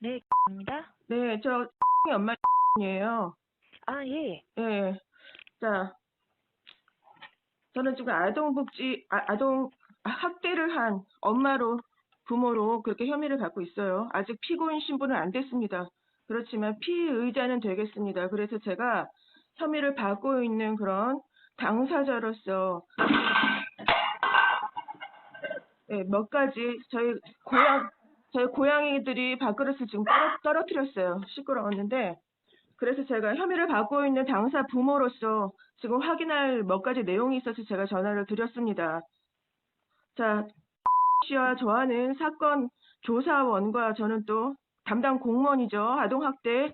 네, 입니다. 네, 저 엄마예요. 아, 예. 예. 자, 저는 지금 아동 학대를 한 엄마로, 부모로 그렇게 혐의를 갖고 있어요. 아직 피고인 신분은 안 됐습니다. 그렇지만 피의자는 되겠습니다. 그래서 제가 혐의를 받고 있는 그런 당사자로서 예, 몇 가지 저희 고양이들이 밥그릇을 지금 떨어뜨렸어요. 시끄러웠는데 그래서 제가 혐의를 받고 있는 당사 부모로서 지금 확인할 몇 가지 내용이 있어서 제가 전화를 드렸습니다. 자, 씨와 저와는 사건 조사원과 저는 또 담당 공무원이죠. 아동학대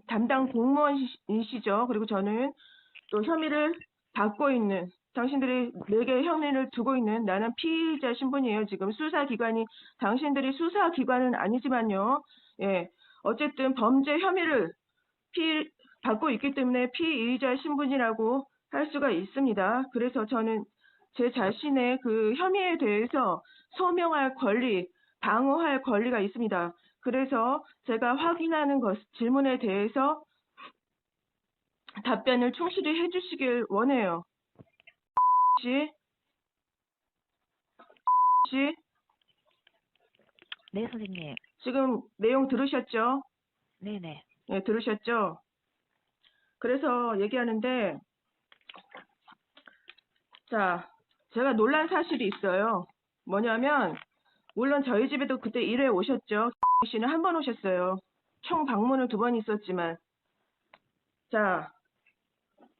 담당 공무원이시죠. 그리고 저는 또 혐의를 받고 있는 당신들이 내게 혐의를 두고 있는 나는 피의자 신분이에요. 지금 수사기관이 당신들이 수사기관은 아니지만요. 예. 어쨌든 범죄 혐의를 받고 있기 때문에 피의자 신분이라고 할 수가 있습니다. 그래서 저는 제 자신의 그 혐의에 대해서 소명할 권리, 방어할 권리가 있습니다. 그래서 제가 확인하는 질문에 대해서 답변을 충실히 해주시길 원해요. 씨, 씨, 네, 선생님. 지금 내용 들으셨죠? 네네. 네, 들으셨죠? 그래서 얘기하는데, 자, 제가 놀란 사실이 있어요. 뭐냐면, 물론 저희 집에도 그때 일해 오셨죠. 씨는 한 번 오셨어요. 총 방문은 2번 있었지만. 자,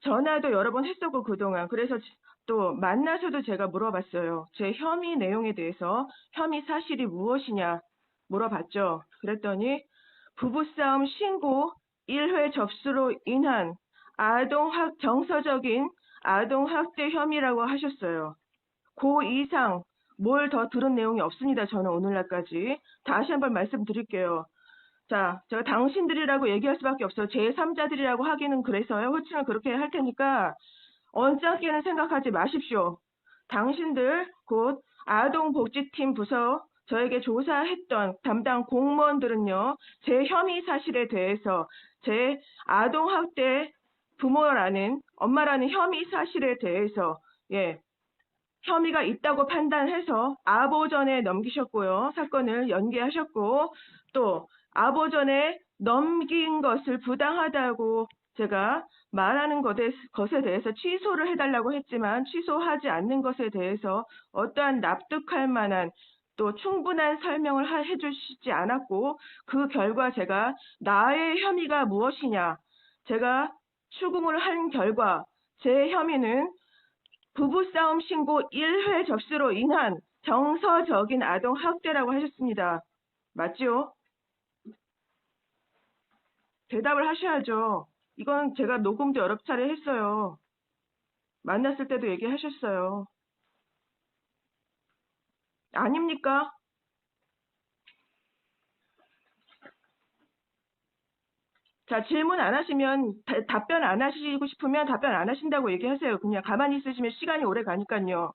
전화도 여러 번 했었고 그동안. 그래서 또 만나서도 제가 물어봤어요. 제 혐의 내용에 대해서 혐의 사실이 무엇이냐 물어봤죠. 그랬더니 부부싸움 신고 1회 접수로 인한 정서적인 아동학대 혐의라고 하셨어요. 그 이상 뭘 더 들은 내용이 없습니다. 저는 오늘날까지. 다시 한번 말씀드릴게요. 자, 제가 당신들이라고 얘기할 수밖에 없어요. 제3자들이라고 하기는 그래서요. 호칭을 그렇게 할 테니까 언짢게는 생각하지 마십시오. 당신들 곧 아동복지팀 부서 저에게 조사했던 담당 공무원들은요. 제 혐의 사실에 대해서 제 아동학대 부모라는 엄마라는 혐의 사실에 대해서 예, 혐의가 있다고 판단해서 아보전에 넘기셨고요. 사건을 연기하셨고 또 아보전에 넘긴 것을 부당하다고 제가 말하는 것에 대해서 취소를 해달라고 했지만 취소하지 않는 것에 대해서 어떠한 납득할 만한 또 충분한 설명을 해주시지 않았고 그 결과 제가 나의 혐의가 무엇이냐 제가 추궁을 한 결과 제 혐의는 부부싸움 신고 1회 접수로 인한 정서적인 아동 학대라고 하셨습니다. 맞죠? 대답을 하셔야죠. 이건 제가 녹음도 여러 차례 했어요. 만났을 때도 얘기하셨어요. 아닙니까? 자, 질문 안 하시면, 답변 안 하시고 싶으면 답변 안 하신다고 얘기하세요. 그냥 가만히 있으시면 시간이 오래 가니까요.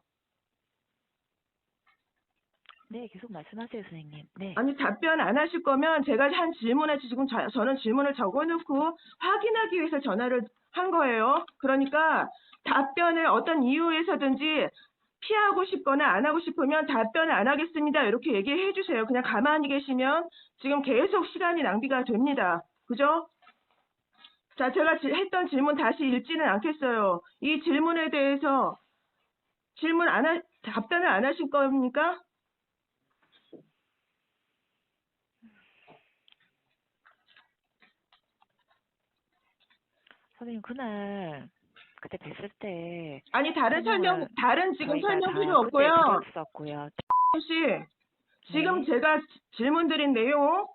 네, 계속 말씀하세요, 선생님. 네. 아니, 답변 안 하실 거면 제가 한 질문에 지금 저는 질문을 적어놓고 확인하기 위해서 전화를 한 거예요. 그러니까 답변을 어떤 이유에서든지 피하고 싶거나 안 하고 싶으면 답변을 안 하겠습니다. 이렇게 얘기해 주세요. 그냥 가만히 계시면 지금 계속 시간이 낭비가 됩니다. 그죠? 자, 제가 했던 질문 다시 읽지는 않겠어요. 이 질문에 대해서 답변을 안 하실 겁니까? 선생님, 그날, 그때 뵀을 때, 아니, 설명을 다른 지금 저희가 설명 필요 다 그때 없고요. 드렸었고요. 씨, 지금 네. 제가 질문 드린 내용,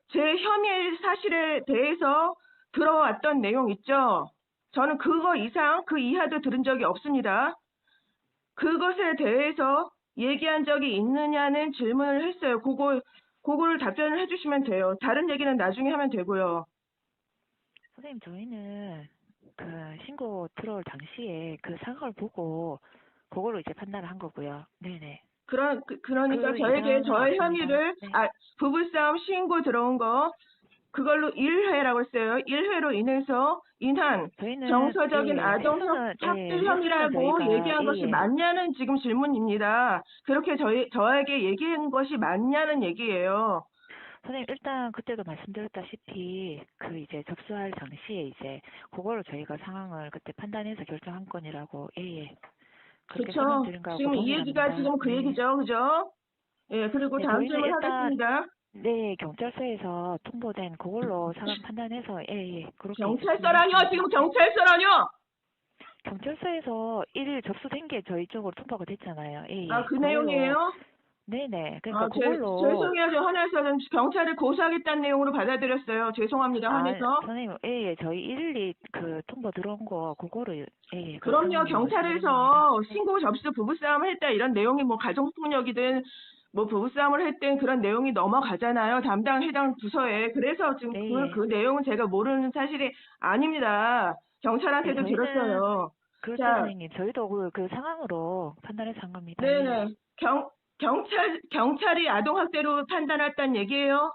제 혐의 사실에 대해서 들어왔던 내용 있죠? 저는 그거 이상, 그 이하도 들은 적이 없습니다. 그것에 대해서 얘기한 적이 있느냐는 질문을 했어요. 그거를 답변을 해주시면 돼요. 다른 얘기는 나중에 하면 되고요. 선생님, 저희는 그 신고 들어올 당시에 그 상황을 보고 그걸로 이제 판단을 한 거고요. 네네. 그러니까 저에게 이상은 저의 없습니다. 혐의를, 네. 부부싸움 신고 들어온 거, 그걸로 1회라고 했어요. 1회로 인한 저희는 정서적인 아동 횟수는 학대 횟수는 혐의라고 저희가 얘기한 것이 맞냐는 지금 질문입니다. 그렇게 저에게 얘기한 것이 맞냐는 얘기예요. 선생님 일단 그때도 말씀드렸다시피 그 이제 접수할 당시에 이제 그거로 저희가 상황을 그때 판단해서 결정한 건이라고 그렇게 그렇죠. 설명드린 거하고 지금 이 얘기가 동일합니다. 지금 그 네. 얘기죠. 그죠? 예, 그리고 네, 다음 저희는 질문 일단 하겠습니다. 네 경찰서에서 통보된 그걸로 상황 판단해서 그렇게 이제 경찰서라뇨? 지금 진행했습니다. 경찰서라뇨? 경찰서에서 1일 접수된 게 저희 쪽으로 통보가 됐잖아요. 그 그걸로 내용이에요? 네네 그러니까 그걸로 죄송해요. 저 한해서는 경찰을 고소하겠다는 내용으로 받아들였어요. 죄송합니다. 한해서. 선생님 저희 112 그 통보 들어온 거 그거를 그 그럼요. 상황을 말씀드린 겁니다. 경찰에서 신고 접수 부부싸움을 했다 이런 내용이 뭐 가정폭력이든 뭐 부부싸움을 했든 그런 내용이 넘어가잖아요. 담당 해당 부서에. 그래서 지금 그 내용은 제가 모르는 사실이 아닙니다. 경찰한테도 네, 저희는 들었어요. 그렇죠 자, 선생님 저희도 그 상황으로 판단해서 한 겁니다. 네네. 경찰이 아동학대로 판단했다는 얘기예요?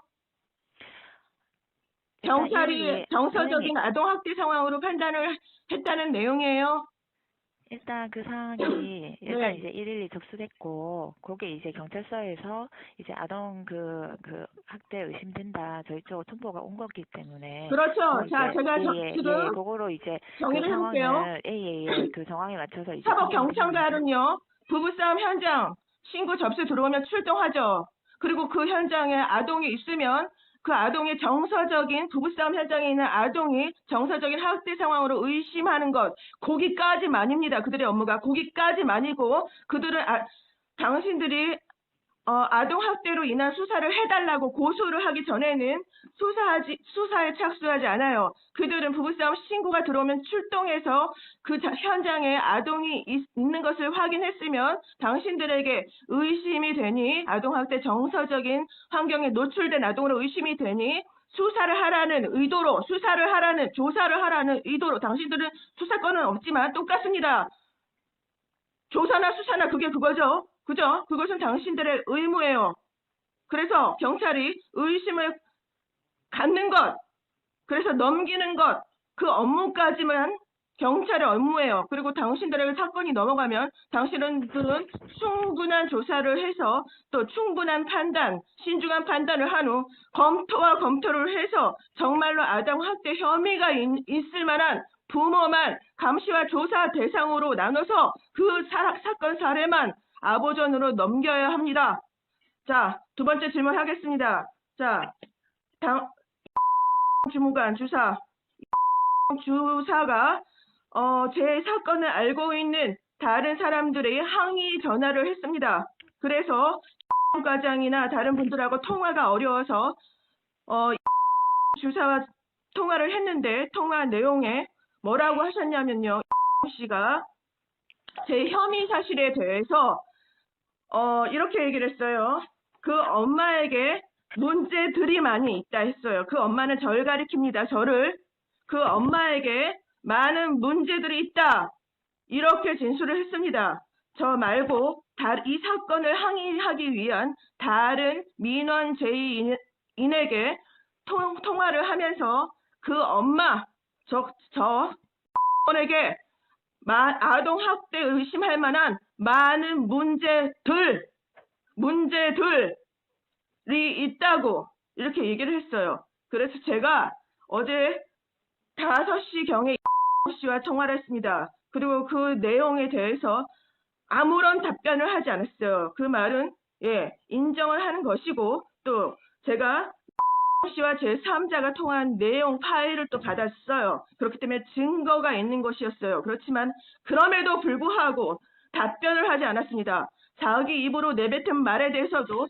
일단 경찰이 정서적인 아동학대 상황으로 판단을 했다는 내용이에요? 일단 그 상황이 일단 네. 이제 112 접수됐고 거기에 이제 경찰서에서 이제 아동 그 학대 의심된다 저희 쪽으로 통보가 온 거기 때문에 그렇죠. 자, 제가 지금 그거로 이제 정의를 그 해볼게요. 상황을 그 상황에 맞춰서 이제 사법경찰관은요, 부부싸움 현장 신고 접수 들어오면 출동하죠. 그리고 그 현장에 아동이 있으면 그 아동의 부부싸움 현장에 있는 아동이 정서적인 학대 상황으로 의심하는 것, 거기까지만입니다. 그들의 업무가 거기까지만이고 그들은 당신들이 아동 학대로 인한 수사를 해달라고 고소를 하기 전에는 수사에 착수하지 않아요. 그들은 부부싸움 신고가 들어오면 출동해서 그 현장에 아동이 있는 것을 확인했으면 당신들에게 의심이 되니 아동 학대 정서적인 환경에 노출된 아동으로 의심이 되니 조사를 하라는 의도로 당신들은 수사권은 없지만 똑같습니다. 조사나 수사나 그거죠. 그죠? 그것은 당신들의 의무예요. 그래서 경찰이 의심을 갖는 것, 그래서 넘기는 것, 그 업무까지만 경찰의 업무예요. 그리고 당신들에게 사건이 넘어가면 당신들은 충분한 조사를 해서 또 충분한 판단, 신중한 판단을 한 후 검토를 해서 정말로 아동 학대 혐의가 있을 만한 부모만 감시와 조사 대상으로 나눠서 그 사건 사례만 아보전으로 넘겨야 합니다. 자, 두 번째 질문 하겠습니다. 자, 주사가 제 사건을 알고 있는 다른 사람들의 항의 전화를 했습니다. 그래서 과장이나 다른 분들하고 통화가 어려워서 주사와 통화를 했는데 통화 내용에 뭐라고 하셨냐면요. 씨가 제 혐의 사실에 대해서 이렇게 얘기를 했어요. 그 엄마에게 문제들이 많이 있다 했어요. 그 엄마는 저를 가리킵니다. 저를. 그 엄마에게 많은 문제들이 있다. 이렇게 진술을 했습니다. 저 말고 이 사건을 항의하기 위한 다른 민원 제의인에게 통화를 하면서 그 엄마, 저에게 아동 학대 의심할 만한 많은 문제들이 있다고 이렇게 얘기를 했어요. 그래서 제가 어제 5시경에 씨와 통화를 했습니다. 그리고 그 내용에 대해서 아무런 답변을 하지 않았어요. 그 말은 인정을 하는 것이고 또 제가 씨와 제3자가 통한 내용 파일을 또 받았어요. 그렇기 때문에 증거가 있는 것이었어요. 그렇지만 그럼에도 불구하고 답변을 하지 않았습니다. 자기 입으로 내뱉은 말에 대해서도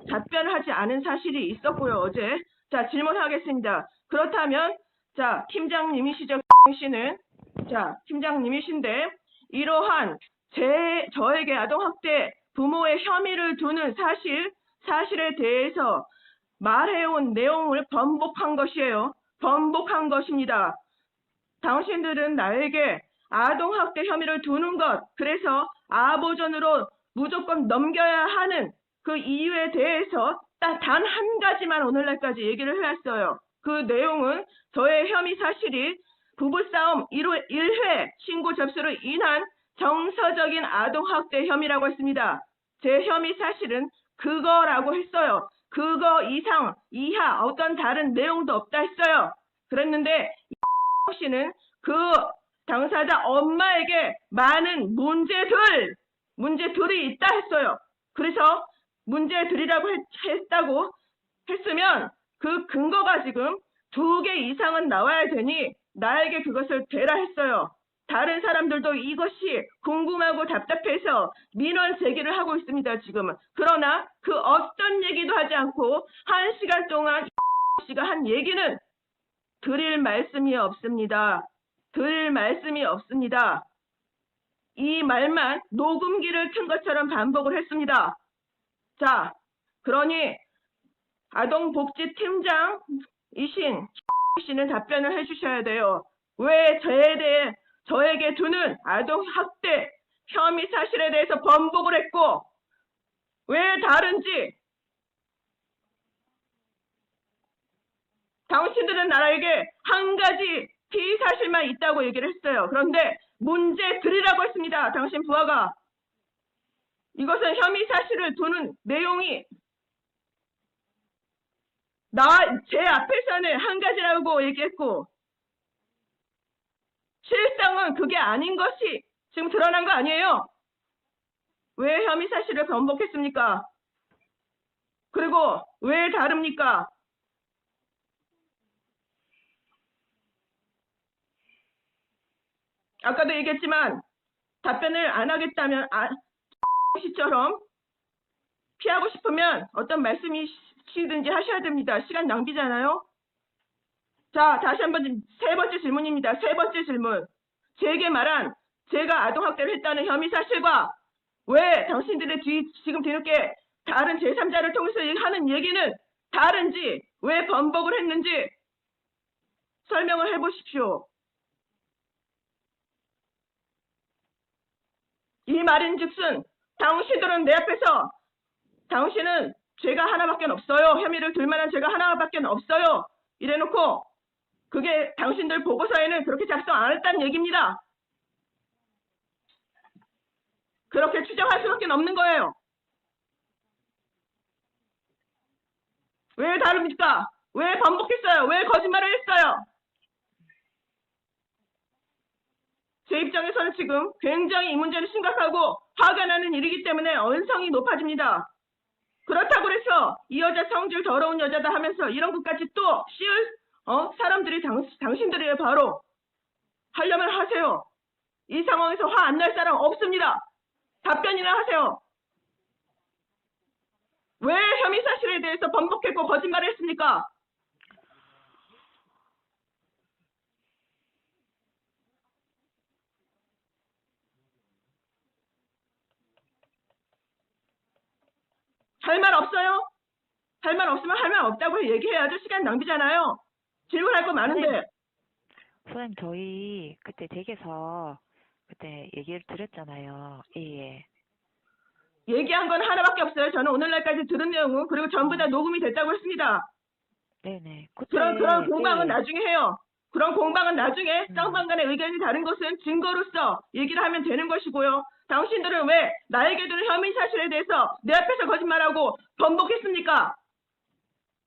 답변을 하지 않은 사실이 있었고요. 어제. 자, 질문하겠습니다. 그렇다면 자, 팀장님이시죠. 씨는 자, 팀장님이신데 이러한 저에게 아동학대 부모의 혐의를 두는 사실에 대해서 말해온 내용을 번복한 것이에요. 번복한 것입니다. 당신들은 나에게 아동학대 혐의를 두는 것, 그래서 아보전으로 무조건 넘겨야 하는 그 이유에 대해서 단 한 가지만 오늘날까지 얘기를 해왔어요. 그 내용은 저의 혐의 사실이 부부싸움 1회 신고 접수로 인한 정서적인 아동학대 혐의라고 했습니다. 제 혐의 사실은 그거라고 했어요. 그거 이하 어떤 다른 내용도 없다 했어요. 그랬는데 이 씨는 그 당사자 엄마에게 많은 문제들이 있다 했어요. 그래서 문제들이라고 했다고 했으면 그 근거가 지금 2개 이상은 나와야 되니 나에게 그것을 대라 했어요. 다른 사람들도 이것이 궁금하고 답답해서 민원 제기를 하고 있습니다, 지금은. 그러나 그 어떤 얘기도 하지 않고 1시간 동안 이 씨가 한 얘기는 드릴 말씀이 없습니다. 이 말만 녹음기를 튼 것처럼 반복을 했습니다. 자, 그러니 아동복지팀장이신 씨는 답변을 해주셔야 돼요. 왜 저에게 두는 아동학대 혐의 사실에 대해서 번복을 했고 왜 다른지 당신들은 나에게 한 가지 피의 사실만 있다고 얘기를 했어요. 그런데 문제들이라고 했습니다. 당신 부하가. 이것은 혐의 사실을 두는 내용이 제 앞에서는 한 가지라고 얘기했고 실상은 그게 아닌 것이 지금 드러난 거 아니에요? 왜 혐의 사실을 번복했습니까? 그리고 왜 다릅니까? 아까도 얘기했지만 답변을 안 하겠다면 씨처럼 피하고 싶으면 어떤 말씀이시든지 하셔야 됩니다. 시간 낭비잖아요. 자, 다시 한번 3번째 질문입니다. 3번째 질문. 제게 말한 제가 아동학대를 했다는 혐의 사실과 왜 당신들의 지금 뒤늦게 다른 제3자를 통해서 하는 얘기는 다른지 왜 번복을 했는지 설명을 해보십시오. 이 말인즉슨 당신들은 내 앞에서 당신은 죄가 하나밖에 없어요. 혐의를 들 만한 죄가 하나밖에 없어요. 이래놓고 그게 당신들 보고서에는 그렇게 작성 안 했다는 얘기입니다. 그렇게 추정할 수밖에 없는 거예요. 왜 다릅니까? 왜 반복했어요? 왜 거짓말을 했어요? 제 입장에서는 지금 굉장히 이 문제는 심각하고 화가 나는 일이기 때문에 언성이 높아집니다. 그렇다고 해서 이 여자 성질 더러운 여자다 하면서 이런 것까지 또 씌울 사람들이 당신들이에요. 바로 하려면 하세요. 이 상황에서 화 안 날 사람 없습니다. 답변이나 하세요. 왜 혐의 사실에 대해서 번복했고 거짓말을 했습니까? 할 말 없어요? 할 말 없으면 할 말 없다고 얘기해야죠. 시간 낭비잖아요. 질문할 거 많은데. 선생님, 저희 그때 댁에서 그때 얘기를 드렸잖아요. 예. 얘기한 건 하나밖에 없어요. 저는 오늘날까지 들은 내용은 그리고 전부 다 녹음이 됐다고 했습니다. 네네. 그런 공방은 예. 나중에 해요. 그런 공방은 나중에 쌍방 간의 의견이 다른 것은 증거로서 얘기를 하면 되는 것이고요. 당신들은 왜 나에게 두는 혐의 사실에 대해서 내 앞에서 거짓말하고 번복했습니까?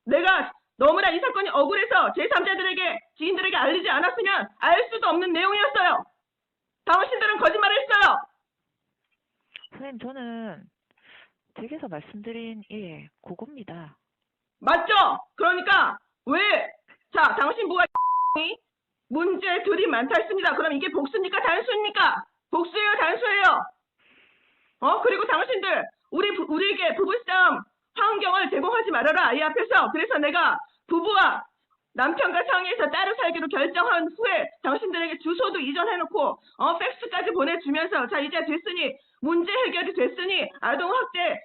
내가 너무나 이 사건이 억울해서 제3자들에게 지인들에게 알리지 않았으면 알 수도 없는 내용이었어요. 당신들은 거짓말을 했어요. 선생님, 저는 댁에서 말씀드린 그겁니다. 맞죠? 그러니까 자, 당신 부가 문제들이 많다 했습니다. 그럼 이게 복수입니까? 단수입니까? 복수예요? 단수예요? 그리고 당신들 우리에게 부부싸움 환경을 제공하지 말아라. 아이 앞에서. 그래서 내가 부부와 남편과 상의해서 따로 살기로 결정한 후에 당신들에게 주소도 이전해놓고 팩스까지 보내주면서 자, 이제 됐으니 문제 해결이 됐으니 아동학대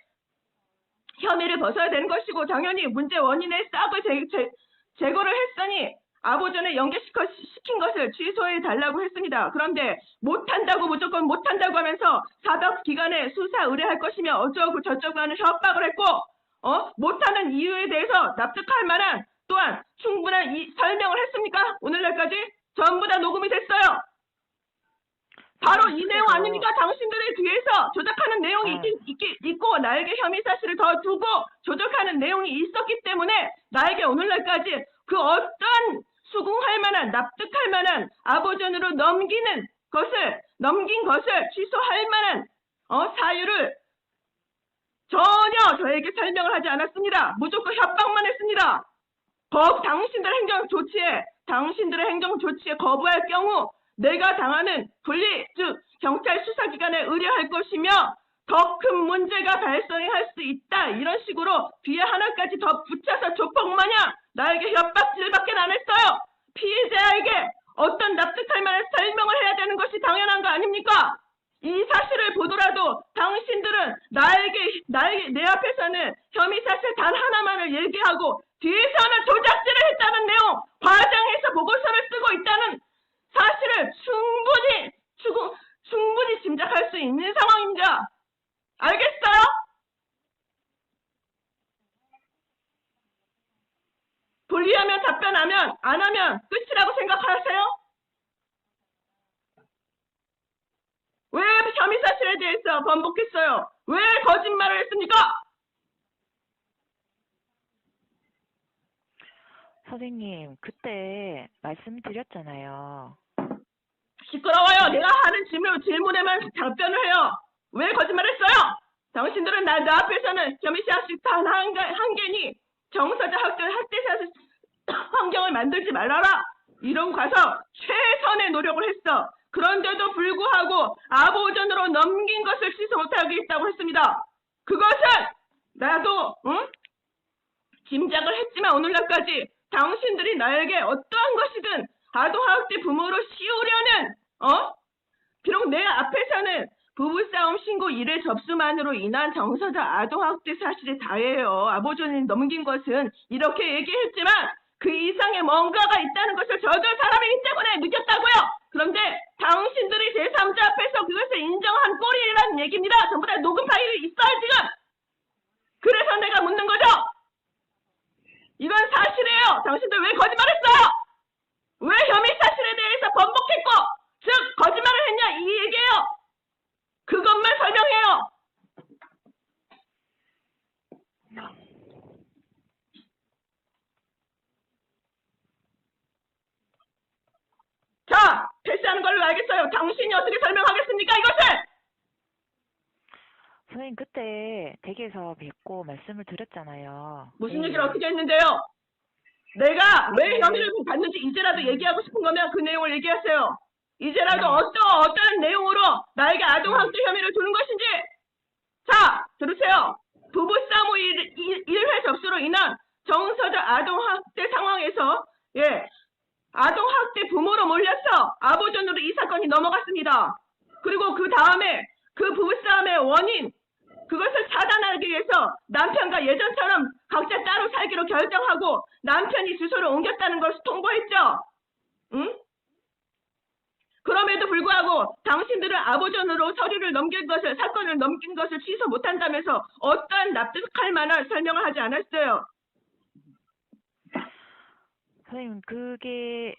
혐의를 벗어야 되는 것이고 당연히 문제 원인의 싹을 제거를 했으니 아보전에 연계시킨 것을 취소해 달라고 했습니다. 그런데 못한다고 무조건 못한다고 하면서 사법기관에 수사 의뢰할 것이며 어쩌고 저쩌고 하는 협박을 했고 못하는 이유에 대해서 납득할 만한 또한 충분한 설명을 했습니까? 오늘날까지 전부 다 녹음이 됐어요. 바로 이 내용 아닙니까? 당신들의 뒤에서 조작하는 내용이 있고 나에게 혐의 사실을 더 두고 조작하는 내용이 있었기 때문에 나에게 오늘날까지 그 어떤 수긍할 만한 납득할 만한 아보전으로 넘긴 것을 취소할 만한 사유를 전혀 저에게 설명을 하지 않았습니다. 무조건 협박만 했습니다. 당신들의 행정 조치에 거부할 경우 내가 당하는 불이익, 즉 경찰 수사기관에 의뢰할 것이며 더 큰 문제가 발생할 수 있다. 이런 식으로 뒤에 하나까지 더 붙여서 조폭마냥 나에게 협박질밖에 안 했어요. 피해자에게 어떤 납득할 만한 설명을 해야 되는 것이 당연한 거 아닙니까? 이 사실을 보더라도 당신들은 내 앞에서는 혐의 사실 단 하나만을 얘기하고 뒤에서는 조작질을 했다는 내용, 과장해서 보고서를 쓰고 있다는 사실을 충분히 짐작할 수 있는 상황입니다. 알겠어요? 불리하면 답변하면 안 하면 끝이라고 생각하세요? 왜 혐의 사실에 대해서 번복했어요? 왜 거짓말을 했습니까? 선생님, 그때 말씀드렸잖아요. 시끄러워요. 내가 하는 질문에만 답변을 해요. 왜 거짓말했어요? 당신들은 나 앞에서는 혐의 사실 단 한 개니 정서자 학대 환경을 만들지 말아라. 이러고 가서 최선의 노력을 했어. 그런데도 불구하고 아보전으로 넘긴 것을 취소 못하겠다고 했습니다. 그것은 나도 짐작을 했지만 오늘날까지 당신들이 나에게 어떠한 것이든 아동학대 부모로 씌우려는 비록 내 앞에서는 부부싸움 신고 1회 접수만으로 인한 정서자 아동학대 사실이 다예요. 아보전을 넘긴 것은 이렇게 얘기했지만 그 이상의 뭔가가 있다는 것을 저도 사람이기 때문에 느꼈다고요. 그런데 당신들이 제3자 앞에서 그것을 인정한 꼴이라는 얘기입니다. 전부 다 녹음 파일이 있어요 지금. 그래서 내가 묻는 거죠. 이건 사실이에요. 당신들 왜 거짓말했어요? 왜 혐의 사실에 대해서 번복했고 즉 거짓말을 했냐 이 얘기예요. 그것만 설명해요. 자, 패스하는 걸로 알겠어요. 당신이 어떻게 설명하겠습니까, 이것을? 선생님, 그때 댁에서 뵙고 말씀을 드렸잖아요. 무슨 얘기를 어떻게 했는데요? 내가 왜 혐의를 받는지 이제라도 얘기하고 싶은 거면 그 내용을 얘기하세요. 이제라도 어떤 내용으로 나에게 아동학대 혐의를 두는 것인지. 자, 들으세요. 부부싸움 1회 접수로 인한 정서적 아동학대 상황에서 아동학대 부모로 몰려서 아보전으로 이 사건이 넘어갔습니다. 그리고 그 다음에 그 부부싸움의 원인, 그것을 차단하기 위해서 남편과 예전처럼 각자 따로 살기로 결정하고 남편이 주소를 옮겼다는 것을 통보했죠. 응? 그럼에도 불구하고 당신들은 아보전으로 사건을 넘긴 것을 취소 못한다면서 어떠한 납득할 만한 설명을 하지 않았어요. 선생님, 그게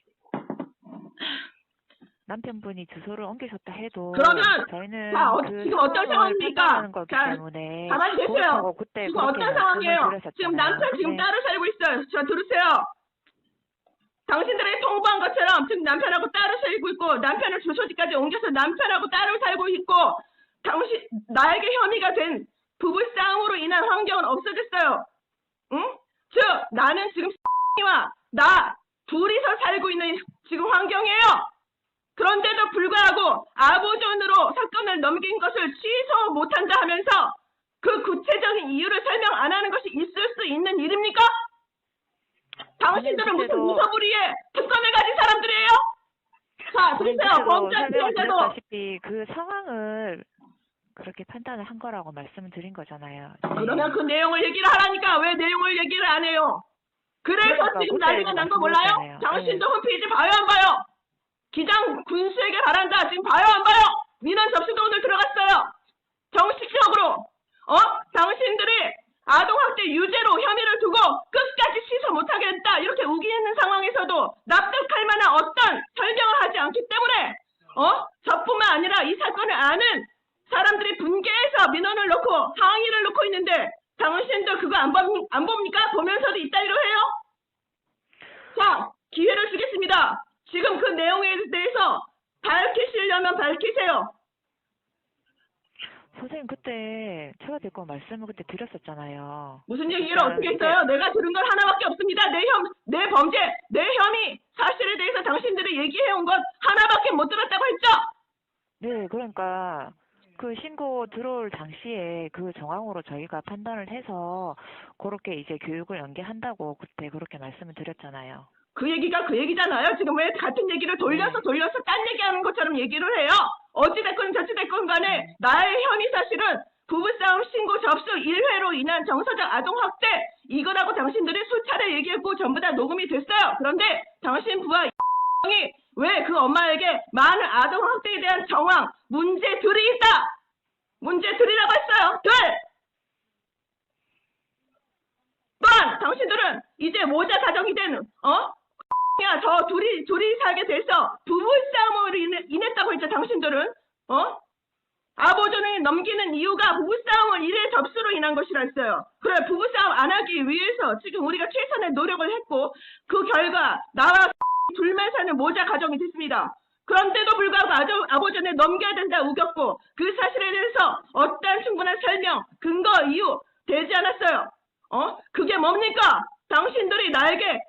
남편분이 주소를 옮기셨다 해도 그러면 저희는 지금 어떤 상황입니까? 자, 가만히 계세요. 지금 어떤 상황이에요? 지금 남편 지금 따로 살고 있어요. 자, 들으세요. 당신들이 통보한 것처럼 지금 남편하고 따로 살고 있고 남편을 주소지까지 옮겨서 남편하고 따로 살고 있고 나에게 혐의가 된 부부싸움으로 인한 환경은 없어졌어요. 응? 즉 나는 지금 X와 나 둘이서 살고 있는 지금 환경이에요. 그런데도 불구하고 아보전으로 사건을 넘긴 것을 취소 못한다 하면서 그 구체적인 이유를 설명 안 하는 것이 있을 수 있는 일입니까? 당신들은 무슨 무서부리에 특권을 가진 사람들이에요? 자, 들으세요. 범죄 피해자도 그 상황을 그렇게 판단을 한 거라고 말씀을 드린 거잖아요. 그러면 그 내용을 얘기를 하라니까 왜 내용을 얘기를 안 해요? 그래서 그러니까 지금 그때 난리가 난 거 몰라요? 말씀드렸잖아요. 당신도 홈페이지 봐요 안 봐요? 기장 군수에게 바란다. 지금 봐요 안 봐요? 민원 접수도 오늘 들어갔어요. 정식적으로. 당신들이 아동학대 유죄로 혐의를 두고 끝까지 취소 못하겠다. 이렇게 우기는 상황에서도 납득할 만한 어떤 설명을 하지 않기 때문에 저뿐만 아니라 이 사건을 아는 사람들이 분개해서 민원을 놓고 항의를 놓고 있는데 당신도 그거 안 봅니까? 보면서도 이따위로 해요? 자, 기회를 주겠습니다. 지금 그 내용에 대해서 밝히시려면 밝히세요. 선생님 그때 제가 대고 말씀을 그때 드렸었잖아요. 무슨 얘기를 어떻게 했어요? 내가 들은 건 하나밖에 없습니다. 내 범죄, 내 혐의, 사실에 대해서 당신들이 얘기해온 것 하나밖에 못 들었다고 했죠? 네, 그러니까 그 신고 들어올 당시에 그 정황으로 저희가 판단을 해서 그렇게 이제 교육을 연계한다고 그때 그렇게 말씀을 드렸잖아요. 그 얘기가 그 얘기잖아요. 지금 왜 같은 얘기를 돌려서 딴 얘기하는 것처럼 얘기를 해요? 어찌됐건 저찌됐건 간에 나의 혐의 사실은 부부싸움 신고 접수 1회로 인한 정서적 아동학대 이거라고 당신들이 수차례 얘기했고 전부 다 녹음이 됐어요. 그런데 당신 부하 이 왜 그 엄마에게 많은 아동학대에 대한 정황, 문제들이 있다. 문제들이라고 했어요. 또한 당신들은 이제 모자 가정이 된 저 둘이 살게 돼서 부부싸움으로 인했다고 했죠. 당신들은 아버지는 넘기는 이유가 부부싸움을 1회 접수로 인한 것이라 했어요. 그래, 부부싸움 안 하기 위해서 지금 우리가 최선의 노력을 했고 그 결과 나와 둘만 사는 모자 가정이 됐습니다. 그런데도 불구하고 아버지는 넘겨야 된다 우겼고 그 사실에 대해서 어떠한 충분한 설명, 근거, 이유 되지 않았어요. 그게 뭡니까? 당신들이 나에게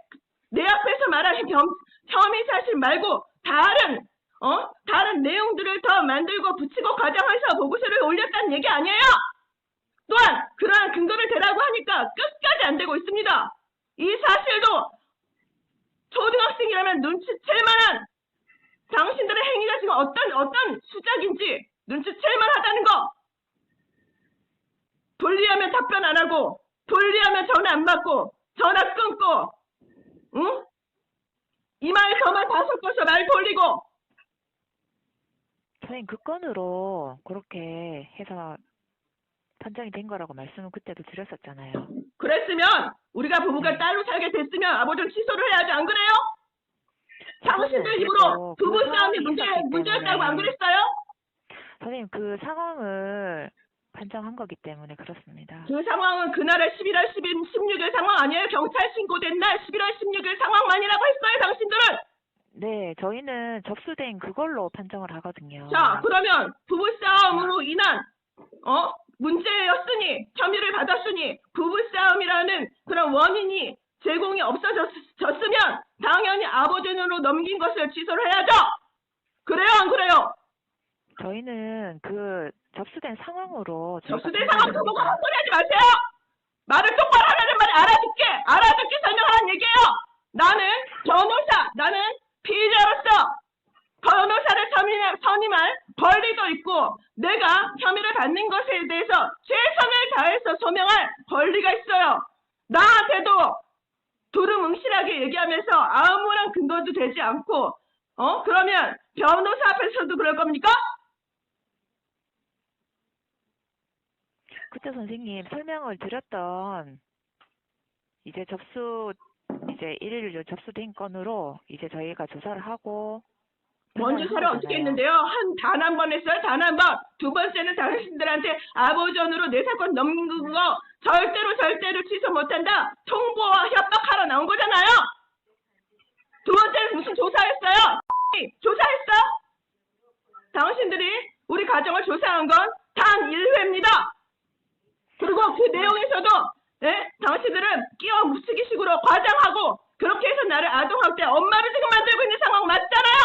내 앞에서 말한 혐의 사실 말고 다른 내용들을 더 만들고 붙이고 과장해서 보고서를 올렸다는 얘기 아니에요? 또한 그러한 근거를 대라고 하니까 끝까지 안 되고 있습니다. 이 사실도 초등학생이라면 눈치챌 만한 당신들의 행위가 지금 어떤 수작인지 눈치챌 만하다는 거. 돌리하면 답변 안 하고 돌리하면 전화 안 받고 전화 끊고 응? 이마에서만 다 섞어서 말 돌리고. 선생님 그 건으로 그렇게 해서 판정이 된 거라고 말씀을 그때도 드렸었잖아요. 그랬으면 우리가 부부가 따로 살게 됐으면 아버지는 취소를 해야지 안 그래요? 당신들 힘으로 부부싸움이 문제였다고 안 그랬어요? 선생님 그 상황을 판정한 거기 때문에 그렇습니다. 그 상황은 그날의 11월 16일 상황 아니에요? 경찰 신고된 날 11월 16일 상황만이라고 했어요, 당신들은? 네, 저희는 접수된 그걸로 판정을 하거든요. 자, 그러면 부부싸움으로 인한 문제였으니 혐의를 받았으니 부부싸움이라는 그런 원인이 제공이 없어졌으면 당연히 아버지로 넘긴 것을 취소를 해야죠. 그래요, 안 그래요? 저희는 그 접수된 상황으로 접수된 상황 보고 헛소리 하지 마세요. 말을 똑바로 하라는 말이 알아듣게 설명하라는 얘기예요. 나는 변호사, 나는 피의자로서 변호사를 선임할 권리도 있고 내가 혐의를 받는 것에 대해서 최선을 다해서 소명할 권리가 있어요. 나한테도 두루뭉실하게 얘기하면서 아무런 근거도 되지 않고 그러면 변호사 앞에서도 그럴 겁니까? 그때 선생님 설명을 드렸던 이제 일일 접수된 건으로 이제 저희가 조사를 하고 뭔 조사를 어떻게 했는데요? 단 한 번 했어요? 단 한 번. 두 번째는 당신들한테 아버전으로 내 사건 넘긴 거 절대로 취소 못한다. 통보와 협박하러 나온 거잖아요. 두 번째는 무슨 조사했어요? 조사했어? 당신들이 우리 가정을 조사한 건 단 1회입니다. 그리고 그 내용에서도 당신들은 끼워 묻히기 식으로 과장하고 그렇게 해서 나를 아동학대 엄마를 지금 만들고 있는 상황 맞잖아요.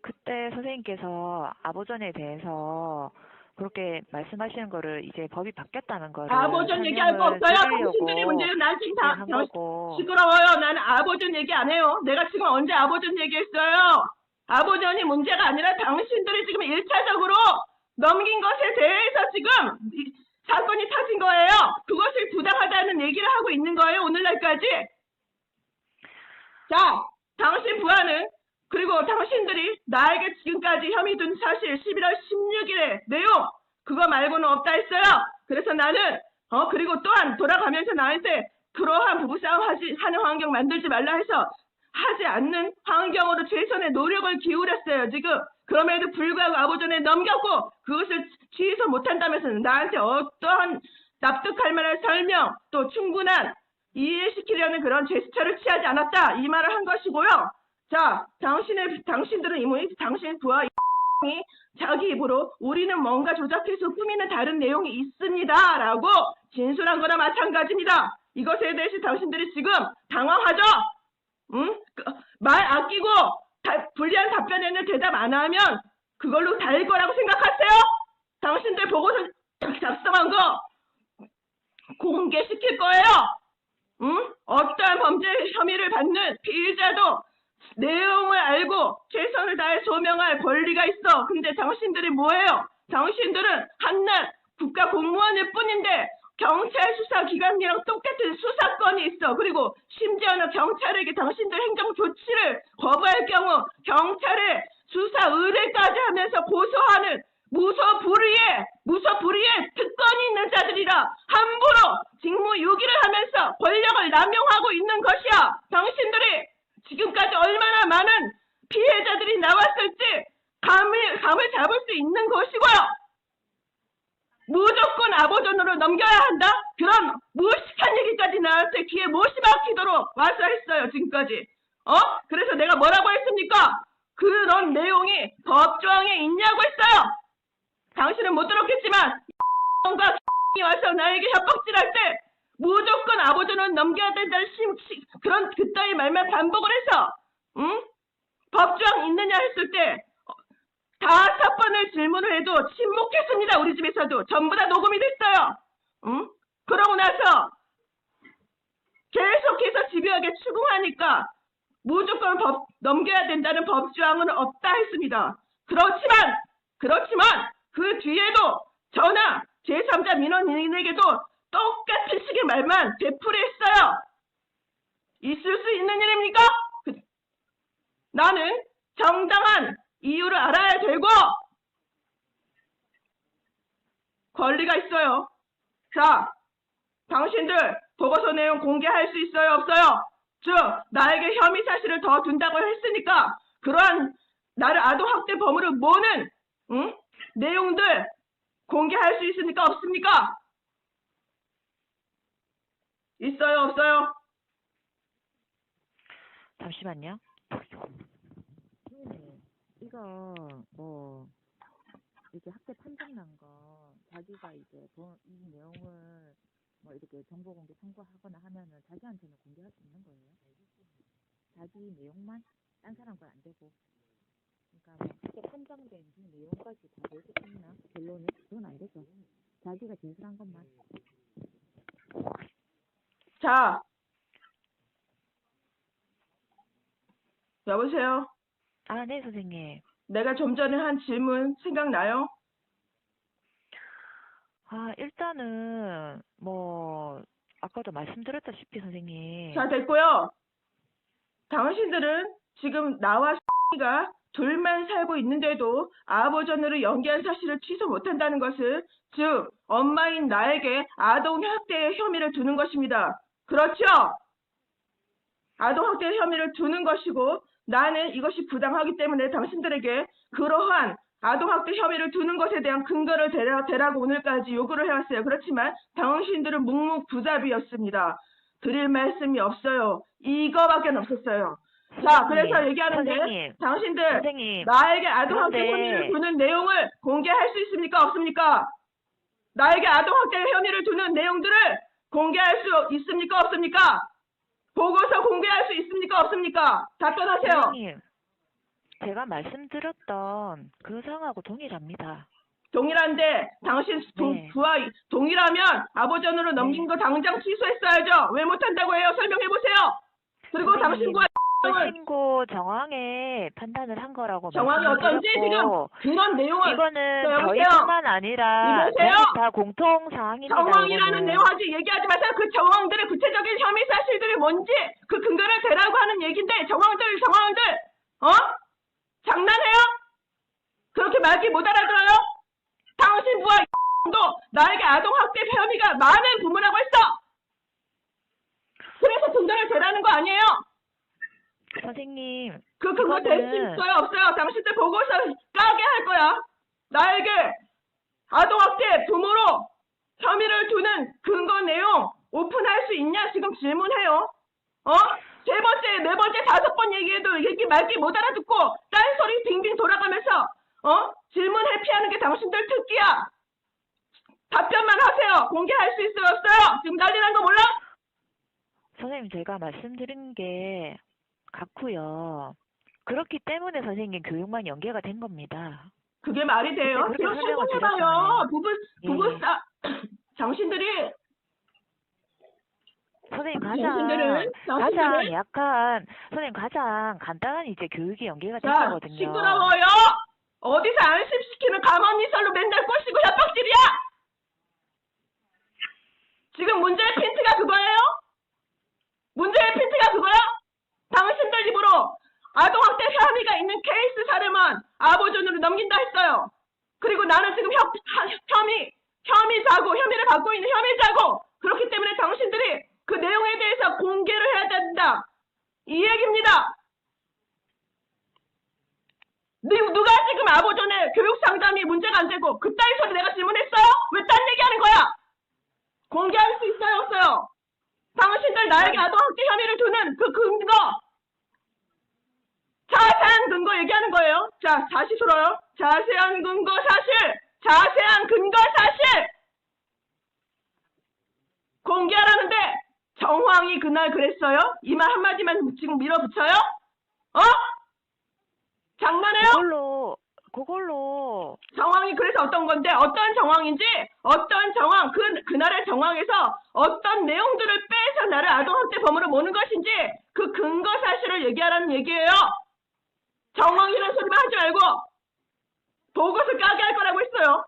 그때 선생님께서 아버전에 대해서 그렇게 말씀하시는 거를 이제 법이 바뀌었다는 거를 아버전 얘기할 거 없어요. 당신들이 문제는 난 지금 다 시끄러워요. 나는 아버전 얘기 안 해요. 내가 지금 언제 아버전 얘기했어요. 아버전이 문제가 아니라 당신들이 지금 1차적으로 넘긴 것에 대해서 지금 사건이 터진 거예요. 그것을 부당하다는 얘기를 하고 있는 거예요. 오늘날까지. 자, 당신 부하는 그리고 당신들이 나에게 지금까지 혐의 둔 사실 11월 16일의 내용 그거 말고는 없다 했어요. 그래서 나는 그리고 또한 돌아가면서 나한테 그러한 부부싸움 하는 환경 만들지 말라 해서 하지 않는 환경으로 최선의 노력을 기울였어요. 지금 그럼에도 불구하고 아보존에 넘겼고 그것을 취소 못한다면서 나한테 어떠한 납득할 만한 설명 또 충분한 이해시키려는 그런 제스처를 취하지 않았다 이 말을 한 것이고요. 자, 당신들은 당신 부하 이 자기 입으로 우리는 뭔가 조작해서 꾸미는 다른 내용이 있습니다 라고 진술한 거나 마찬가지입니다. 이것에 대해서 당신들이 지금 당황하죠? 말 아끼고 불리한 답변에는 대답 안 하면 그걸로 달 거라고 생각하세요? 당신들 보고서 작성한 거 공개시킬 거예요. 어떠한 범죄 혐의를 받는 피의자도 내용을 알고 최선을 다해 소명할 권리가 있어. 근데 당신들이 뭐예요? 당신들은 한낱 국가 공무원일 뿐인데 경찰 수사기관이랑 똑같은 수사권이 있어. 그리고 심지어는 경찰에게 당신들 행정 조치를 거부할 경우 경찰에 수사 의뢰까지 하면서 고소하는 무소불위의 특권이 있는 자들이라 함부로 직무유기를 하면서 권력을 남용하고 있는 것이야. 당신들이 지금까지 얼마나 많은 피해자들이 나왔을지 감을 잡을 수 있는 것이고요. 무조건 아보존으로 넘겨야 한다? 그런 무식한 얘기까지 나한테 귀에 못이 박히도록 와서 했어요. 지금까지. 그래서 내가 뭐라고 했습니까? 그런 내용이 법조항에 있냐고 했어요. 당신은 못 들었겠지만 가 와서 나에게 협박질할 때 무조건 아보존으로 넘겨야 된다는 그런 그따위 말만 반복을 해서 법조항 있느냐 했을 때 5번을 질문을 해도 침묵했습니다. 우리 집에서도 전부 다 녹음이 됐어요. 그러고 나서 계속해서 집요하게 추궁하니까 무조건 넘겨야 된다는 법조항은 없다 했습니다. 그렇지만 그 뒤에도 저나 제3자 민원인에게도 똑같은 식의 말만 되풀이했어요. 있을 수 있는 일입니까? 나는 정당한 이유를 알아야 되고 권리가 있어요. 자, 당신들 보고서 내용 공개할 수 있어요? 없어요? 즉, 나에게 혐의 사실을 더 둔다고 했으니까 그러한 나를 아동학대 범으로 모는 내용들 공개할 수 있습니까? 없습니까? 있어요? 없어요? 잠시만요. 이거 이렇게 학대 판정 난 거 자기가 이제 이 내용을 이렇게 정보 공개 청구하거나 하면은 자기한테는 공개할 수 있는 거예요. 자기 내용만 딴 사람 건 안 되고. 그러니까 학대 판정된 내용까지 다 낼 수 있나? 결론이 그건 안 되죠. 자기가 진술한 것만. 자, 여보세요? 네, 선생님. 내가 좀 전에 한 질문 생각나요? 일단은 아까도 말씀드렸다시피 선생님. 자, 됐고요. 당신들은 지금 나와 가 둘만 살고 있는데도 아버전으로 연기한 사실을 취소 못한다는 것은 즉 엄마인 나에게 아동학대의 혐의를 두는 것입니다. 그렇죠? 아동학대의 혐의를 두는 것이고 나는 이것이 부당하기 때문에 당신들에게 그러한 아동학대 혐의를 두는 것에 대한 근거를 대라고 오늘까지 요구를 해왔어요. 그렇지만 당신들은 묵묵부답이었습니다. 드릴 말씀이 없어요. 이거밖에 없었어요. 자, 그래서 얘기하는데 선생님, 당신들 선생님, 나에게 아동학대 그런데- 혐의를 두는 내용을 공개할 수 있습니까? 없습니까? 나에게 아동학대 혐의를 두는 내용들을 공개할 수 있습니까? 없습니까? 보고서 공개할 수 있습니까? 없습니까? 답변하세요. 선생님, 제가 말씀드렸던 그 상황하고 동일합니다. 동일한데 당신 네. 부하 동일하면 아버전으로 넘긴 거 당장 취소했어야죠. 왜 못한다고 해요? 설명해보세요. 그리고 선생님. 당신 부하 신고 정황에 판단을 한 거라고 정황이 어떤지 지금 말씀드렸고, 그런 내용을 이거는 여보세요? 저희뿐만 아니라 여보세요? 전국 다 공통 사항입니다. 정황이라는 이거는. 내용 아직 얘기하지 마세요. 그 정황들의 구체적인 혐의 사실들이 뭔지 그 근거를 대라고 하는 얘기인데 정황들 장난해요? 그렇게 말귀 못 알아들어요? 당신 부하 도 나에게 아동학대 혐의가 많은 부모라고 했어. 그래서 근거를 대라는 거 아니에요? 선생님, 그 근거 될 수 이거는- 있어요? 없어요? 당신들 보고서 까게 할 거야. 나에게 아동학대 부모로 혐의를 두는 근거 내용 오픈할 수 있냐? 지금 질문해요. 세 번째, 네 번째, 다섯 번 얘기해도 얘기 말귀 못 알아듣고 딴소리 빙빙 돌아가면서 질문 회피하는 게 당신들 특기야. 답변만 하세요. 공개할 수 있어요? 없어요? 지금 난리 난 거 몰라? 선생님, 제가 말씀드린 게 같고요. 그렇기 때문에 선생님 교육만 연계가 된 겁니다. 그게 말이 돼요? 그때 지금 그렇게 설명을 신고해봐요. 드렸잖아요. 부부싸 당신들이 선생님 당신들은 가장 약간 선생님 가장 간단한 이제 교육이 연계가 된 자, 거거든요. 시끄러워요. 어디서 안심시키는 가만히설로 맨날 꼬시고 협박질이야. 지금 문제의 핀트가 그거예요? 문제의 핀트가 그거야? 당신들 입으로 아동학대 혐의가 있는 케이스 사례만 아보존으로 넘긴다 했어요. 그리고 나는 지금 혐의자고 혐의를 받고 있는 혐의자고 그렇기 때문에 당신들이 그 내용에 대해서 공개를 해야 된다. 이 얘기입니다. 누가 지금 아보존의 교육 상담이 문제가 안 되고 그따위 소리 내가 질문했어요? 왜 딴 얘기하는 거야? 공개할 수 있어요? 없어요? 당신들 나에게 아동학대 혐의를 두는 그 근거 자세한 근거 얘기하는 거예요. 자, 다시 들어요. 자세한 근거 사실 자세한 근거 사실 공개하라는데 정황이 그날 그랬어요? 이 말 한마디만 지금 밀어붙여요? 장난해요? 그걸로 정황이 그래서 어떤 건데 어떤 정황인지 어떤 정황 그날의 정황에서 어떤 내용들을 빼서 나를 아동학대 범으로 모는 것인지 그 근거 사실을 얘기하라는 얘기예요. 정황이라는 소리만 하지 말고 보고서 까게 할 거라고 했어요.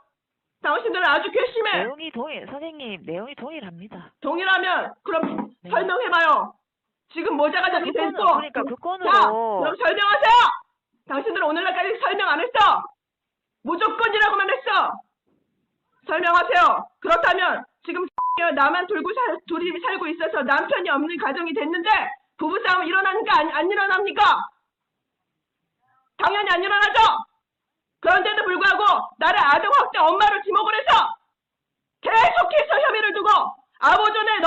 당신들은 아주 괘씸해. 선생님 내용이 동일합니다. 동일하면 그럼 네. 설명해봐요. 지금 모자가 저기 됐고. 그러니까 그 건으로. 자, 그럼 설명하세요. 당신들은 오늘날까지 설명 안 했어. 무조건이라고만 했어. 설명하세요. 그렇다면 지금 나만 둘이 살고 있어서 남편이 없는 가정이 됐는데 부부싸움 일어나니까 안 일어납니까? 당연히 안 일어나죠. 그런데도 불구하고 나를 아동학대 엄마로 지목을 해서 계속해서 혐의를 두고 아보존에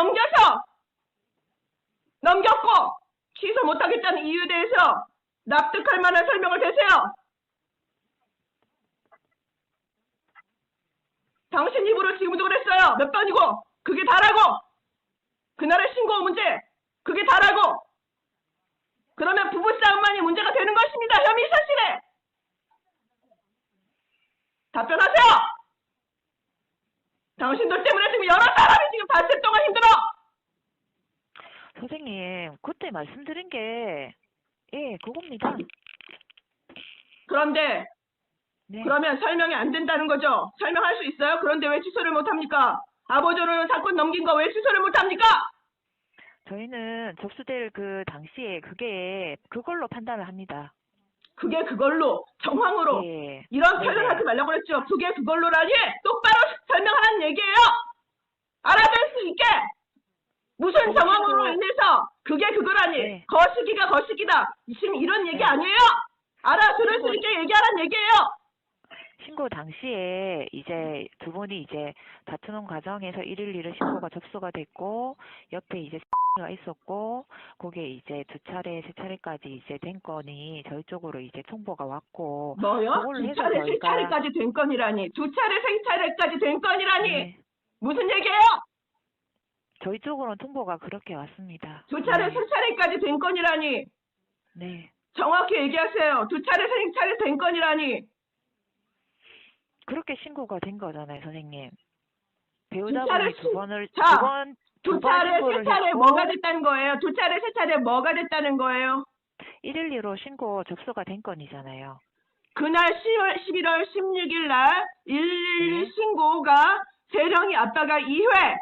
넘겼고 취소 못하겠다는 이유에 대해서 납득할 만한 설명을 대세요. 당신 입으로 지금도 그랬어요. 몇 번이고 그게 다라고. 그날의 신고 문제 그게 다라고. 그러면 부부싸움만이 문제가 되는 것입니다. 혐의 사실에. 답변하세요. 당신들 때문에 지금 여러 사람이 지금 닷새 동안 힘들어. 선생님 그때 말씀드린 게 그겁니다. 그런데 네. 그러면 설명이 안 된다는 거죠. 설명할 수 있어요? 그런데 왜 취소를 못합니까? 아보존은 사건 넘긴 거 왜 취소를 못합니까? 저희는 접수될 그 당시에 그걸로 판단을 합니다. 그게 그걸로 정황으로 예. 이런 네네. 표현하지 말라고 그랬죠. 그게 그걸로라니 똑바로 설명하라는 얘기예요. 알아들 수 있게. 무슨 정황으로 인해서 그게 그거라니. 네. 거시기가 거시기다. 지금 이런 얘기 네. 아니에요. 알아들을 수 있게 얘기하라는 얘기예요. 신고 당시에 이제 두 분이 이제 다투는 과정에서 112를 신고가 접수가 됐고 옆에 이제 가 있었고 그게 이제 두 차례 세 차례까지 이제 된 건이 저희 쪽으로 이제 통보가 왔고 뭐요? 그걸로 두 해서 차례 세 저희가- 차례까지 된 건이라니. 두 차례 세 차례까지 된 건이라니. 네. 무슨 얘기예요? 저희 쪽으로는 통보가 그렇게 왔습니다. 두 차례 네. 세 차례까지 된 건이라니. 네. 정확히 얘기하세요. 두 차례 세 차례 된 건이라니. 그렇게 신고가 된 거잖아요, 선생님. 두 배우자분이 차례 두 번을 두 차례 세 차례 했고, 뭐가 됐다는 거예요? 두 차례 세 차례 뭐가 됐다는 거예요? 112로 신고 접수가 된 건이잖아요. 그날 11월 16일 날 112 네. 신고가 세령이 아빠가 2회,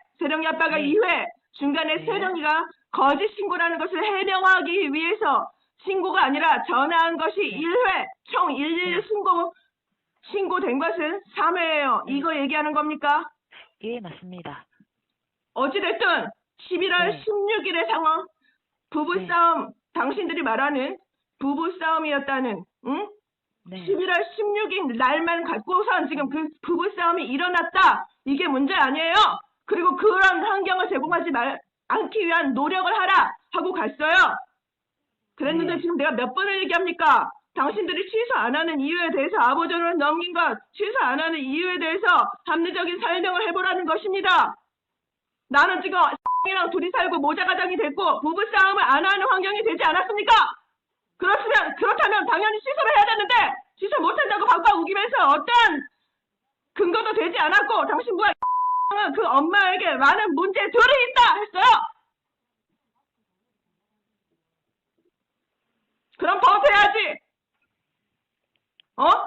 중간에 네. 세령이가 거짓 신고라는 것을 해명하기 위해서 신고가 아니라 전화한 것이 1회, 총 112 신고된 것은 3회예요. 이거 얘기하는 겁니까? 예, 맞습니다. 어찌됐든 11월 네. 16일의 상황, 부부싸움, 당신들이 말하는 부부싸움이었다는, 응? 네. 11월 16일 날만 갖고선 지금 그 부부싸움이 일어났다. 이게 문제 아니에요. 그리고 그런 환경을 제공하지 않기 위한 노력을 하라 하고 갔어요. 그랬는데 네. 지금 내가 몇 번을 얘기합니까? 당신들이 취소 안 하는 이유에 대해서 아버지로 넘긴 것, 취소 안 하는 이유에 대해서 합리적인 설명을 해보라는 것입니다. 나는 지금 이랑 둘이 살고 모자가장이 됐고 부부싸움을 안 하는 환경이 되지 않았습니까? 그렇다면 당연히 취소를 해야 되는데 취소 못한다고 박박 우기면서 어떤 근거도 되지 않았고 당신부가 그 엄마에게 많은 문제들이 있다 했어요. 그럼 버텨야지.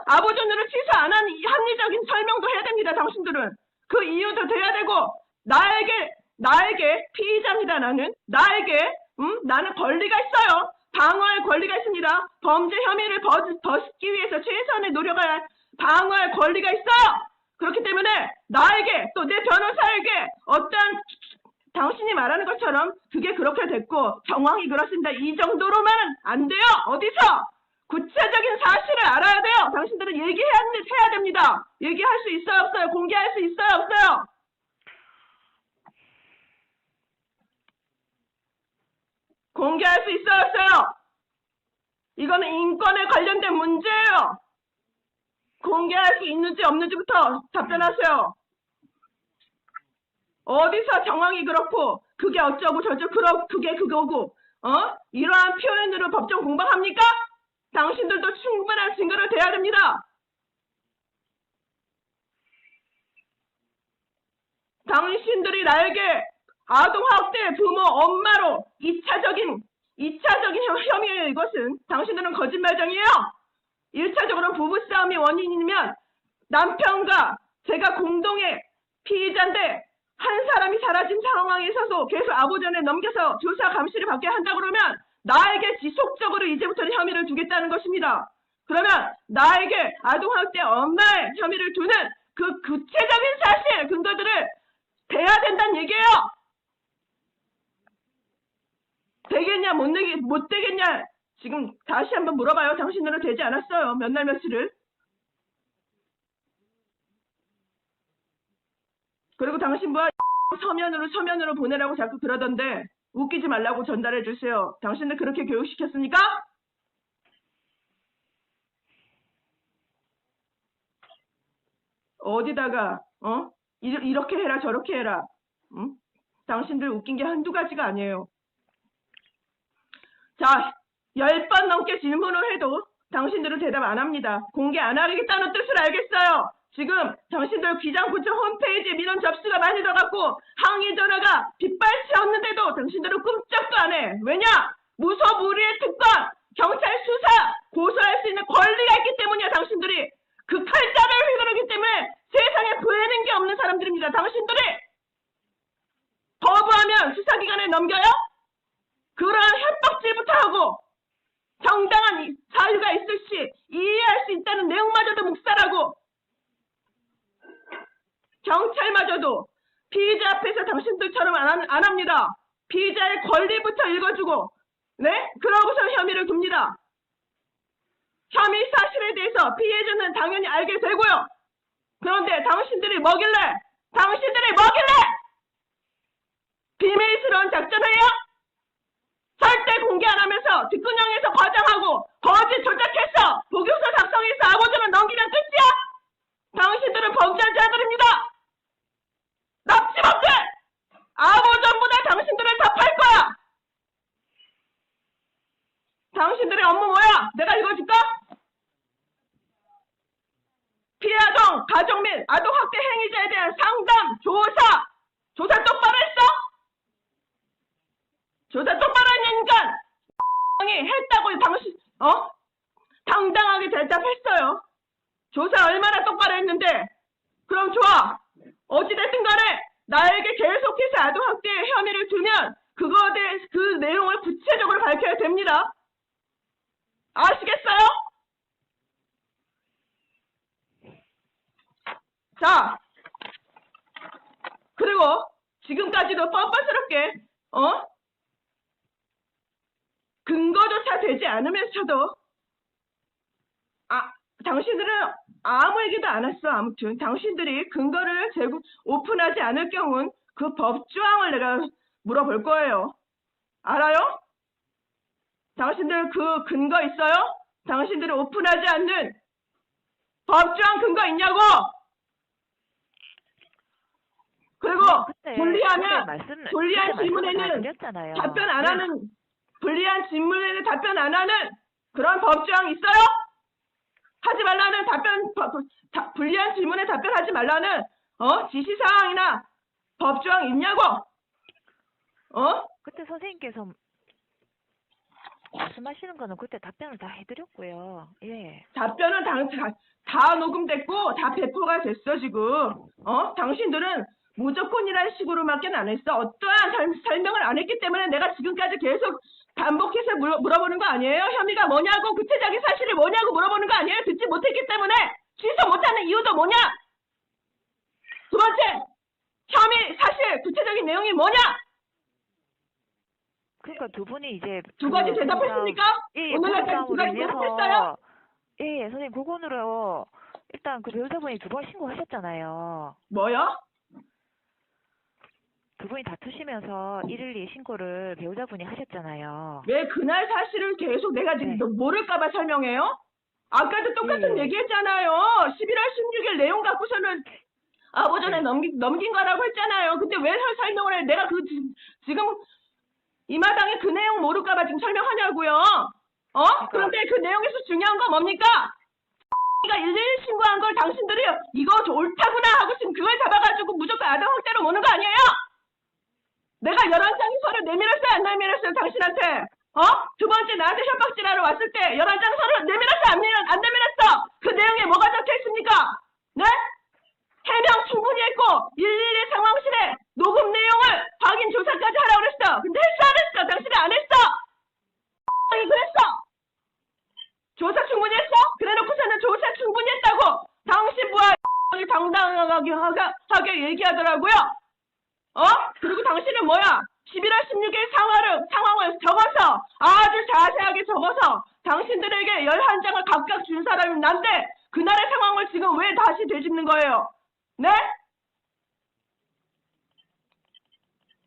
아버지는 취소 안 한 합리적인 설명도 해야 됩니다. 당신들은 그 이유도 돼야 되고 나에게 피의자입니다. 나는 권리가 있어요. 방어할 권리가 있습니다. 범죄 혐의를 벗기 위해서 최선의 노력을 방어할 권리가 있어요. 그렇기 때문에 나에게 또 내 변호사에게 어떤 당신이 말하는 것처럼 그게 그렇게 됐고 정황이 그렇습니다. 이 정도로만은 안 돼요. 어디서 구체적인 사실을 알아야 돼요. 당신들은 얘기해야 됩니다. 얘기할 수 있어요, 없어요? 공개할 수 있어요, 없어요? 공개할 수 있어요, 없어요? 이거는 인권에 관련된 문제예요. 공개할 수 있는지 없는지부터 답변하세요. 어디서 정황이 그렇고 그게 어쩌고 저쩌고 그게 그거고 이러한 표현으로 법정 공방합니까? 당신들도 충분한 증거를 대야 됩니다. 당신들이 나에게 아동학대 부모 엄마로 2차적인 혐의예요. 이것은 당신들은 거짓말쟁이에요. 1차적으로 부부싸움이 원인이면 남편과 제가 공동의 피의자인데 한 사람이 사라진 상황에 있어서 계속 아버지한테 넘겨서 조사 감시를 받게 한다 그러면 나에게 지속적으로 이제부터는 혐의를 두겠다는 것입니다. 그러면 나에게 아동학대 엄마의 혐의를 두는 그 구체적인 사실 근거들을 대야 된다는 얘기예요. 되겠냐 못 되겠냐 지금 다시 한번 물어봐요. 당신들은 되지 않았어요. 몇 날 며칠을. 그리고 당신부가 서면으로 보내라고 자꾸 그러던데 웃기지 말라고 전달해 주세요. 당신들 그렇게 교육시켰습니까? 어디다가 이렇게 해라 저렇게 해라. 응? 당신들 웃긴 게 한두 가지가 아니에요. 자, 10번 넘게 질문을 해도 당신들은 대답 안 합니다. 공개 안 하겠다는 뜻을 알겠어요. 지금 당신들 기장구청 홈페이지에 민원 접수가 많이 들어갔고 항의 전화가 빗발치 없는데도 당신들은 꼼짝도 안 해. 왜냐? 무소불위의 특권, 경찰 수사, 고소할 수 있는 권리가 있기 때문이야. 당신들이 그 칼자를 휘두르기 때문에 세상에 구해낸 게 없는 사람들입니다. 당신들이 거부하면 수사기관에 넘겨요? 그런 협박질부터 하고 정당한 사유가 있을 시 이해할 수 있다는 내용마저도 묵살하고 경찰마저도 피의자 앞에서 당신들처럼 안 합니다. 피의자의 권리부터 읽어주고 네? 그러고서 혐의를 둡니다. 혐의 사실에 대해서 피해자는 당연히 알게 되고요. 그런데 당신들이 뭐길래 비밀스러운 작전이에요? 절대 공개 안 하면서 뒷구녕에서 과장하고 거짓 조작해서 보고서 작성해서 아버지만 넘기면 끝이야? 당신들은 범죄한 자들입니다. 납치범들! 아버지보다 당신들을 다 팔 거야. 당신들의 업무 뭐야? 내가 읽어줄까? 피해아동, 가족 및 아동학대 행위자에 대한 상담, 조사 똑바로 했어? 조사 똑바로 했냐니까! 했다고 당신 당당하게 대답했어요. 조사 얼마나 똑바로 했는데. 그럼 좋아. 어찌됐든 간에 나에게 계속해서 아동학대의 혐의를 두면 그거에 대해 그 내용을 구체적으로 밝혀야 됩니다. 아시겠어요? 자, 그리고 지금까지도 뻔뻔스럽게 근거조차 되지 않으면서도 당신들은 아무 얘기도 안 했어. 아무튼 당신들이 근거를 오픈하지 않을 경우는 그 법조항을 내가 물어볼 거예요. 알아요? 당신들 그 근거 있어요? 당신들이 오픈하지 않는 법조항 근거 있냐고? 그리고 불리한 질문에는 답변 안 하는, 불리한 질문에는 답변 안 하는 그런 법조항 있어요? 하지 말라는 불리한 질문에 답변하지 말라는 지시사항이나 법조항 있냐고? 그때 선생님께서 말씀하시는 거는 그때 답변을 다 해드렸고요. 예. 답변은 다 녹음됐고 다 배포가 됐어 지금. 당신들은 무조건이라는 식으로밖에 안 했어. 어떠한 설명을 안 했기 때문에 내가 지금까지 계속 반복해서 물어보는 거 아니에요? 혐의가 뭐냐고, 구체적인 사실이 뭐냐고 물어보는 거 아니에요? 듣지 못했기 때문에. 취소 못하는 이유도 뭐냐? 두 번째, 혐의, 사실, 구체적인 내용이 뭐냐? 그러니까 두 분이 이제 두 가지 대답했습니까? 예, 오늘날까지 두 가지 대답했어요? 예, 선생님 그거로 일단 그 배우자분이 2번 신고하셨잖아요. 뭐요? 두 분이 다투시면서 112 신고를 배우자분이 하셨잖아요. 왜 그날 사실을 계속 내가 지금 모를까봐 설명해요? 아까도 똑같은 얘기했잖아요. 11월 16일 내용 갖고서는 아버전에 넘긴 거라고 했잖아요. 근데 왜 설명을 해? 내가 지금 이 마당에 그 내용 모를까봐 지금 설명하냐고요. 그런데 그 내용에서 중요한 건 뭡니까? 가 112 신고한 걸 당신들이 이거 옳다구나 하고 지금 그걸 잡아가지고 무조건 아동학대로 오는 거 아니에요? 내가 11장의 서류 내밀었어요? 안 내밀었어요? 당신한테? 두 번째 나한테 협박질하러 왔을 때 11장 서류 내밀었어? 안 내밀었어? 그 내용에 뭐가 적혀있습니까? 네? 해명 충분히 했고 112 상황실에 녹음 내용을 확인 조사까지 하라고 그랬어. 근데 했어 안 했어? 당신이 안 했어? 그랬어? 조사 충분히 했어? 그래놓고서는 조사 충분히 했다고 당신 부하 당당하게 얘기하더라고요. 그리고 당신은 뭐야? 11월 16일 상황을 적어서 아주 자세하게 적어서 당신들에게 11장을 각각 준 사람이 난데 그날의 상황을 지금 왜 다시 되짚는 거예요? 네?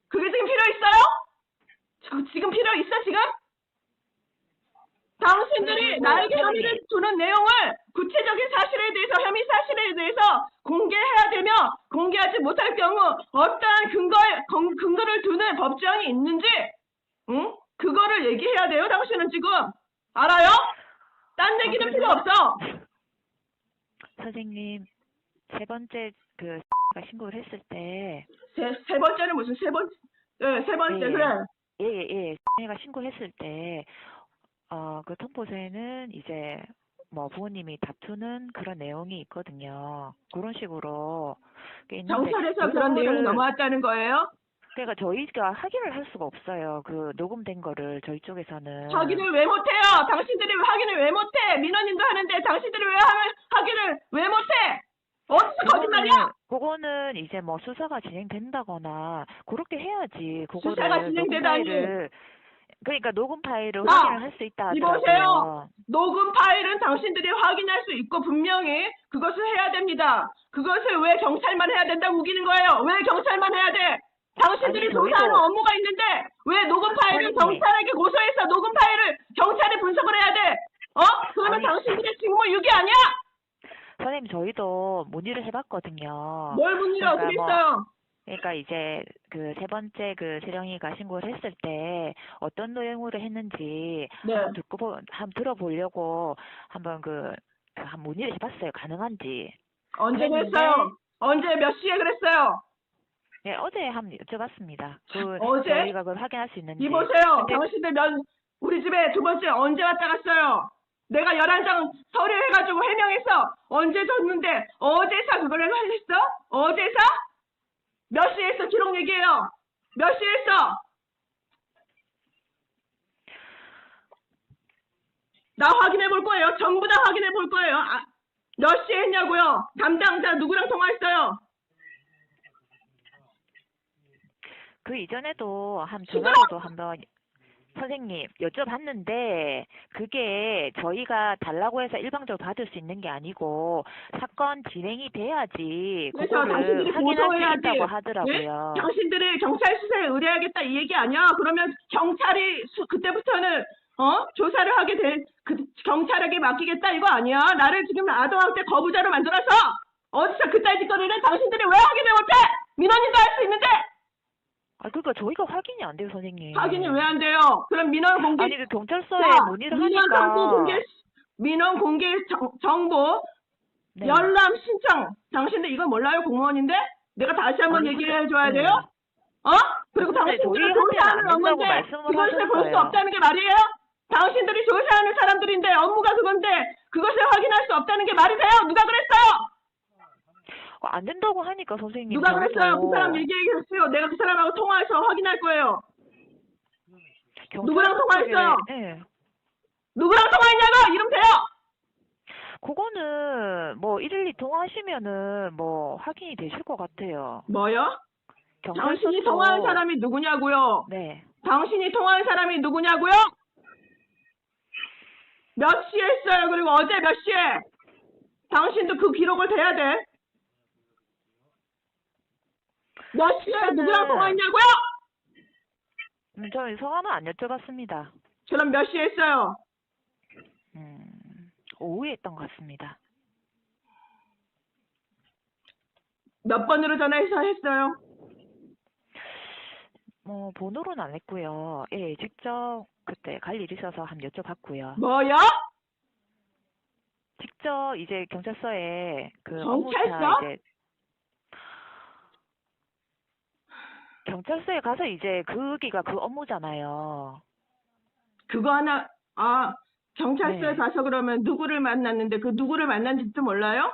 그게 지금 필요 있어요? 지금 필요 있어 지금? 당신들이 나에게 혐의를 두는 내용을 구체적인 사실에 대해서 혐의 사실에 대해서 공개해야 되며 공개하지 못할 경우 어떠한 근거를 두는 법조항이 있는지 그거를 얘기해야 돼요. 당신은 지금 알아요? 딴 얘기는 필요 없어. 선생님 3번째 그 신고를 했을 때 세 번째는 무슨 세 번째? 세 번째 그래. 예. 가 신고했을 때 그 통보서에는 이제 뭐 부모님이 다투는 그런 내용이 있거든요. 그런 식으로 경찰에서 그런 내용이 넘어왔다는 거예요? 그러니까 저희가 확인을 할 수가 없어요. 그 녹음된 거를 저희 쪽에서는. 확인을 왜 못해요? 당신들이 확인을 왜 못해? 민원인도 하는데 당신들이 왜 확인을 왜 못해? 어디서 거짓말이야? 그거는 이제 뭐 수사가 진행된다거나 그렇게 해야지. 수사가 진행되다니. 그러니까 녹음 파일을 확인을 할 수 있다 하더라고요. 이보세요. 녹음 파일은 당신들이 확인할 수 있고 분명히 그것을 해야 됩니다. 그것을 왜 경찰만 해야 된다고 우기는 거예요? 왜 경찰만 해야 돼? 당신들이 조사하는 업무가 있는데 왜 녹음 파일을 경찰에게 고소해서 녹음 파일을 경찰이 분석을 해야 돼? 그러면 당신들의 직무유기 아니야? 선생님 저희도 문의를 해봤거든요. 뭘 문의를 어떻게 했어요? 그러니까 이제 그 3번째 그 세령이가 신고를 했을 때 어떤 내용으로 했는지 한번 들어보려고 한번 한 문의를 해봤어요. 가능한지. 언제 했어요? 언제 몇 시에 그랬어요? 네, 어제 한번 여쭤봤습니다. 어제? 저희가 그걸 확인할 수 있는지. 이보세요. 당신들 우리 집에 두 번째 언제 왔다 갔어요? 내가 11장 서류해가지고 해명해서 언제 줬는데 어제사 그걸 했어? 어제사? 몇 시에 했어? 기록 얘기해요. 몇 시에 했어? 나 확인해 볼 거예요. 전부 다 확인해 볼 거예요. 몇 시에 했냐고요? 담당자 누구랑 통화했어요? 그 이전에도 전화로도 한번 선생님 여쭤봤는데 그게 저희가 달라고 해서 일방적으로 받을 수 있는 게 아니고 사건 진행이 돼야지 그래서 그거를 당신들이 확인할 수 보고해야지. 있다고 하더라고요. 예? 당신들이 경찰 수사에 의뢰하겠다 이 얘기 아니야? 그러면 경찰이 그때부터는 조사를 하게 될 경찰에게 맡기겠다 이거 아니야? 나를 지금 아동학대 거부자로 만들어서 어디서 그딴 짓거리를 당신들이 왜 확인을 못해? 민원인도 할 수 있는데 그러니까 저희가 확인이 안 돼요, 선생님. 확인이 왜 안 돼요? 그럼 민원 공개 아니 그 경찰서에 자, 문의를 민원 정보 하니까 공개 민원 공개 정보 네. 열람 신청. 당신들 이거 몰라요? 공무원인데? 내가 다시 한번 아니, 얘기해 줘야 네. 돼요? 그리고 근데 당신들은 저희한테는 조사하는 안 된다고 업무인데 말씀을 그것을 볼 수 하셨어요. 없다는 게 말이에요? 당신들이 조사하는 사람들인데 업무가 그건데 그것을 확인할 수 없다는 게 말이 돼요? 누가 그랬어요? 안 된다고 하니까 선생님. 누가 그랬어요? 그 사람 저희도 얘기해주세요. 내가 그 사람하고 통화해서 확인할 거예요. 누구랑 경찰서 통화했어요? 쪽에, 네. 누구랑 통화했냐고! 이름 대요! 그거는 뭐 112 통화하시면은 뭐 확인이 되실 것 같아요. 뭐요? 경찰서 당신이 쪽- 통화한 사람이 누구냐고요? 네. 당신이 통화한 사람이 누구냐고요? 몇 시에 했어요? 그리고 어제 몇 시에? 당신도 그 기록을 대야 돼. 몇 시에 일단은- 누구랑 통화했냐고요? 저희 성함은 안 여쭤봤습니다. 그럼 몇 시에 했어요? 오후에 했던 것 같습니다. 몇 번으로 전화해서 했어요? 뭐 번호로는 안 했고요. 예, 직접 그때 갈 일이 있어서 한번 여쭤봤고요. 뭐요? 직접 이제 경찰서에 그 경찰서? 업무차 이제 경찰서에 가서 이제 거기가 그 업무잖아요. 그거 하나, 경찰서에 네. 가서 그러면 누구를 만났는데 그 누구를 만난지도 몰라요?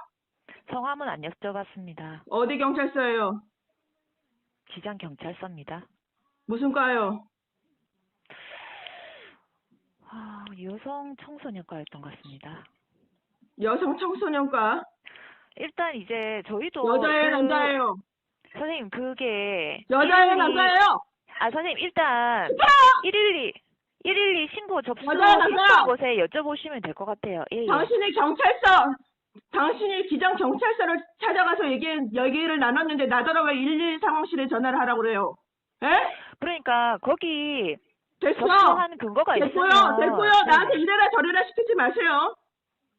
성함은 안 여쭤봤습니다. 어디 경찰서예요? 기장 경찰서입니다. 무슨 과요? 여성 청소년과였던 것 같습니다. 여성 청소년과. 일단 이제 저희도 여자예요, 남자예요? 선생님 그게 여자예요, 112 남자예요? 선생님 일단 112 신고 여자예요, 남자예요? 접수했던 곳에 여쭤보시면 될 것 같아요. 예, 예. 당신이 기장 경찰서를 찾아가서 얘기를 나눴는데 나더러 왜 112 상황실에 전화를 하라고 그래요? 에? 그러니까 거기 됐어. 접수한 근거가 됐고요. 있으면 됐고요. 네. 나한테 이래라 저래라 시키지 마세요.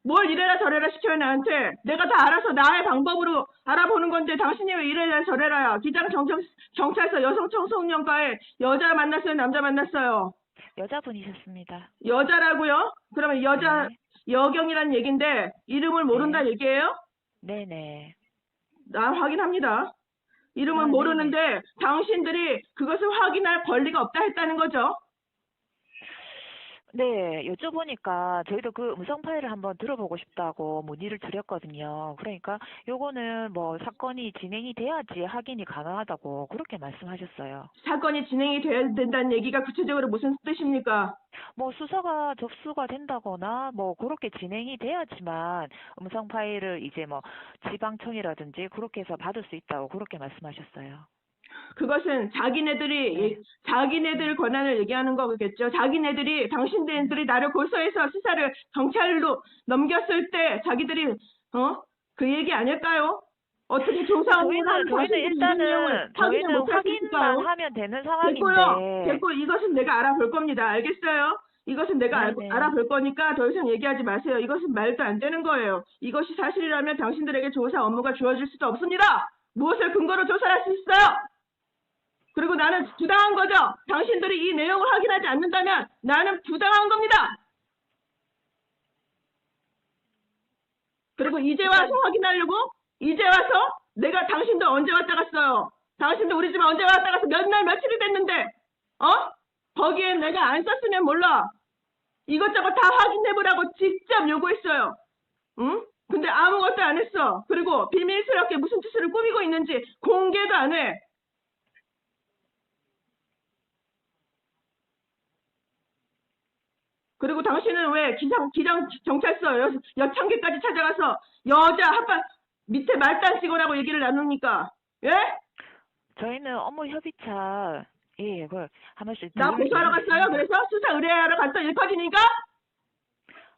뭘 이래라 저래라 시켜요 나한테. 내가 다 알아서 나의 방법으로 알아보는 건데 당신이 왜 이래라 저래라야. 기장 경찰서 여성 청소년과에 여자 만났어요? 남자 만났어요? 여자분이셨습니다. 여자라고요? 그러면 네. 여경이란 얘긴데 이름을 모른다 네. 얘기예요? 네네. 나 확인합니다. 이름은 네네. 모르는데 당신들이 그것을 확인할 권리가 없다 했다는 거죠? 네, 여쭤보니까 저희도 그 음성 파일을 한번 들어보고 싶다고 문의를 드렸거든요. 그러니까 요거는 뭐 사건이 진행이 돼야지 확인이 가능하다고 그렇게 말씀하셨어요. 사건이 진행이 돼야 된다는 얘기가 구체적으로 무슨 뜻입니까? 뭐 수사가 접수가 된다거나 뭐 그렇게 진행이 돼야지만 음성 파일을 이제 뭐 지방청이라든지 그렇게 해서 받을 수 있다고 그렇게 말씀하셨어요. 그것은 자기네들 권한을 얘기하는 거겠죠. 자기네들이 당신들이 나를 고소해서 수사를 경찰로 넘겼을 때 자기들이 그 얘기 아닐까요? 어떻게 조사하는 저희는 일단은 저희는 확인만 하면 되는 상황인데. 됐고 이것은 내가 알아볼 겁니다. 알겠어요? 이것은 내가 네네. 알아볼 거니까 더 이상 얘기하지 마세요. 이것은 말도 안 되는 거예요. 이것이 사실이라면 당신들에게 조사 업무가 주어질 수도 없습니다. 무엇을 근거로 조사할 수 있어요? 그리고 나는 부당한 거죠. 당신들이 이 내용을 확인하지 않는다면 나는 부당한 겁니다. 그리고 이제 와서 확인하려고? 이제 와서? 내가 당신들 언제 왔다 갔어요? 당신들 우리 집에 언제 왔다 가서 몇 날 며칠이 됐는데 거기에 내가 안 썼으면 몰라. 이것저것 다 확인해보라고 직접 요구했어요. 응? 근데 아무것도 안 했어. 그리고 비밀스럽게 무슨 짓을 꾸미고 있는지 공개도 안 해. 그리고 당신은 왜 기장 경찰서 여창기까지 찾아가서 여자 한판 밑에 말단 직원하고 얘기를 나눕니까? 예? 저희는 업무 협의차, 예, 그걸 한 번씩. 나 고소하러 갔어요? 그래서 수사 의뢰하러 갔어? 일커지니까?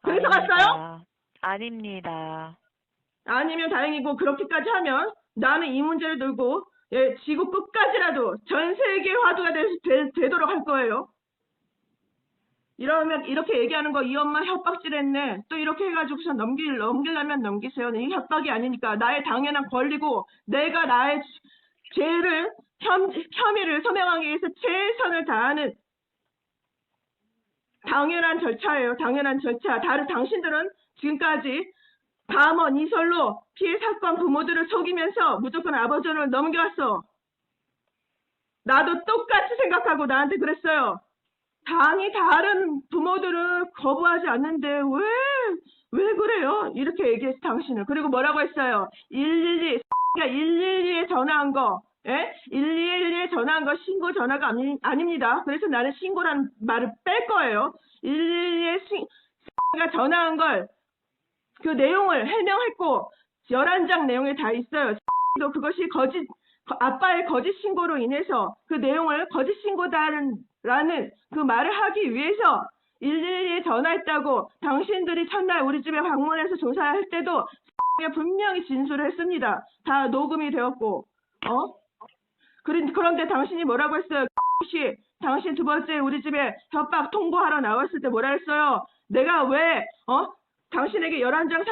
그래서 아닙니다. 갔어요? 아닙니다. 아니면 다행이고, 그렇게까지 하면 나는 이 문제를 들고 예, 지구 끝까지라도 전 세계 화두가 되도록 할 거예요. 이러면 이렇게 얘기하는 거 이 엄마 협박질했네. 또 이렇게 해가지고서 넘기려면 넘기세요. 이게 협박이 아니니까 나의 당연한 권리고 내가 나의 죄를 혐의를 소명하기 위해서 최선을 다하는 당연한 절차예요. 당연한 절차. 당신들은 지금까지 감언 이설로 피해 사건 부모들을 속이면서 무조건 아버지를 넘겨왔어. 나도 똑같이 생각하고 나한테 그랬어요. 당이 다른 부모들은 거부하지 않는데 왜 그래요? 이렇게 얘기했어, 당신은. 그리고 뭐라고 했어요? 112에 전화한 거, 예? 112에 전화한 거 신고 전화가 아닙니다. 그래서 나는 신고라는 말을 뺄 거예요. 112에 전화한 걸, 그 내용을 해명했고, 11장 내용에 다 있어요. 또 그것이 아빠의 거짓 신고로 인해서 그 내용을 거짓 신고다라는 그 말을 하기 위해서 112에 전화했다고 당신들이 첫날 우리 집에 방문해서 조사할 때도 분명히 진술을 했습니다. 다 녹음이 되었고, 그런데 당신이 뭐라고 했어요? 혹시 당신 두 번째 우리 집에 협박 통보하러 나왔을 때 뭐라 했어요? 내가 왜, 당신에게 11장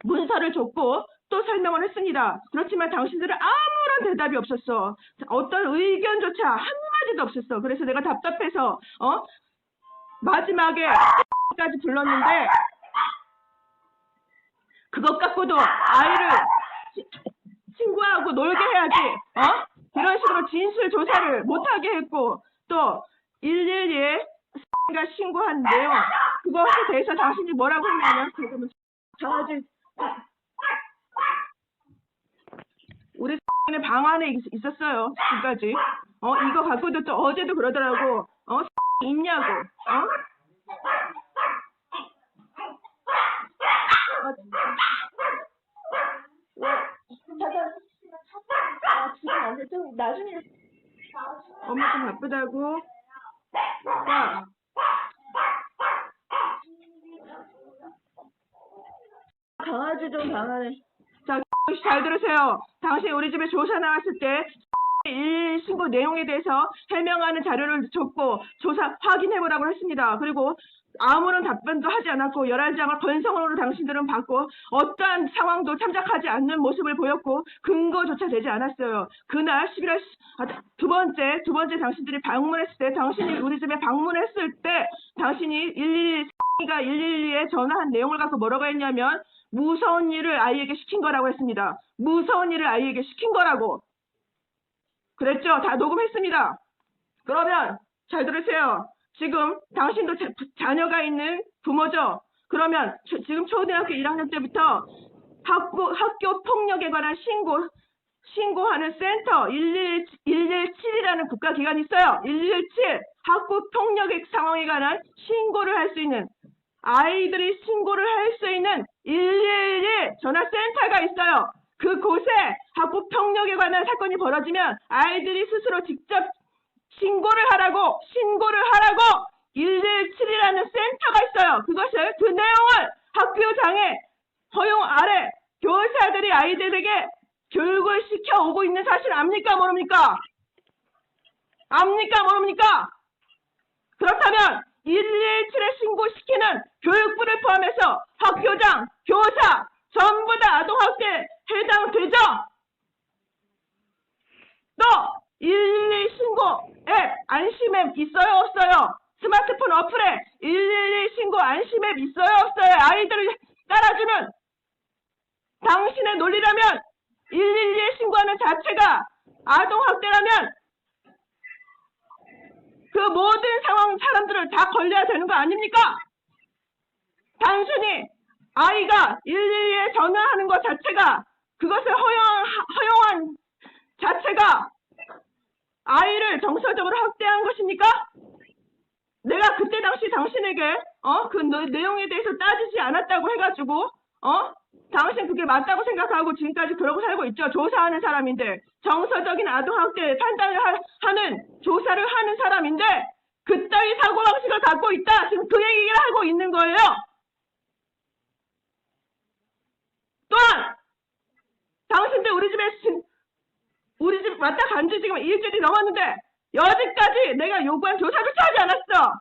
문서를 줬고, 또 설명을 했습니다. 그렇지만 당신들은 아무런 대답이 없었어. 어떤 의견조차 한마디도 없었어. 그래서 내가 답답해서 마지막에 까지 불렀는데 그것 갖고도 아이를 친구하고 놀게 해야지. 이런 식으로 진술 조사를 못하게 했고 또 112에 가 신고한 내용 그것에 대해서 당신이 뭐라고 했냐면 강아지 우리 는 방 안에 있었어요. 지금까지. 이거 갖고도 또 어제도 그러더라고. 있냐고. 지금 안 돼. 좀 나중에. 엄마 좀 바쁘다고. 야. 강아지 좀 방 안에. 자, 잘 들으세요. 당신 우리 집에 조사 나왔을 때 112 신고 내용에 대해서 해명하는 자료를 줬고 조사 확인해보라고 했습니다. 그리고 아무런 답변도 하지 않았고 11장을 건성으로 당신들은 받고 어떠한 상황도 참작하지 않는 모습을 보였고 근거조차 되지 않았어요. 그날 11월 두 번째 당신들이 방문했을 때 당신이 우리 집에 방문했을 때 당신이 112에 전화한 내용을 갖고 뭐라고 했냐면 무서운 일을 아이에게 시킨 거라고 했습니다. 무서운 일을 아이에게 시킨 거라고. 그랬죠? 다 녹음했습니다. 그러면 잘 들으세요. 지금 당신도 자녀가 있는 부모죠? 그러면 지금 초등학교 1학년 때부터 학교 폭력에 관한 신고하는 센터 117이라는 국가기관이 있어요. 117 학교 폭력의 상황에 관한 신고를 할 수 있는 아이들이 신고를 할 수 있는 111 전화센터가 있어요. 그곳에 학교 폭력에 관한 사건이 벌어지면 아이들이 스스로 직접 신고를 하라고 117이라는 센터가 있어요. 그 내용을 학교장의 허용 아래 교사들이 아이들에게 교육을 시켜오고 있는 사실 압니까 모릅니까? 압니까 모릅니까? 그렇다면 117에 신고시키는 교육부를 포함해서 학교장, 교사 전부 다 아동학대에 해당되죠? 또 112 신고 앱 안심앱 있어요 없어요? 스마트폰 어플에 112 신고 안심앱 있어요 없어요? 아이들을 따라주는 당신의 논리라면 112에 신고하는 자체가 아동학대라면 그 모든 사람들을 다 걸려야 되는 거 아닙니까? 단순히 아이가 112에 전화하는 것 자체가 그것을 허용한 자체가 아이를 정서적으로 학대한 것입니까? 내가 그때 당시 당신에게 그 내용에 대해서 따지지 않았다고 해가지고 당신 그게 맞다고 생각하고 지금까지 그러고 살고 있죠. 조사하는 사람인데 정서적인 아동학대 판단을 하는 조사를 하는 사람인데 그따위 사고방식을 갖고 있다. 지금 그 얘기를 하고 있는 거예요. 또한 당신들 우리 집 왔다 간 지 지금 일주일이 넘었는데 여지까지 내가 요구한 조사조차 하지 않았어.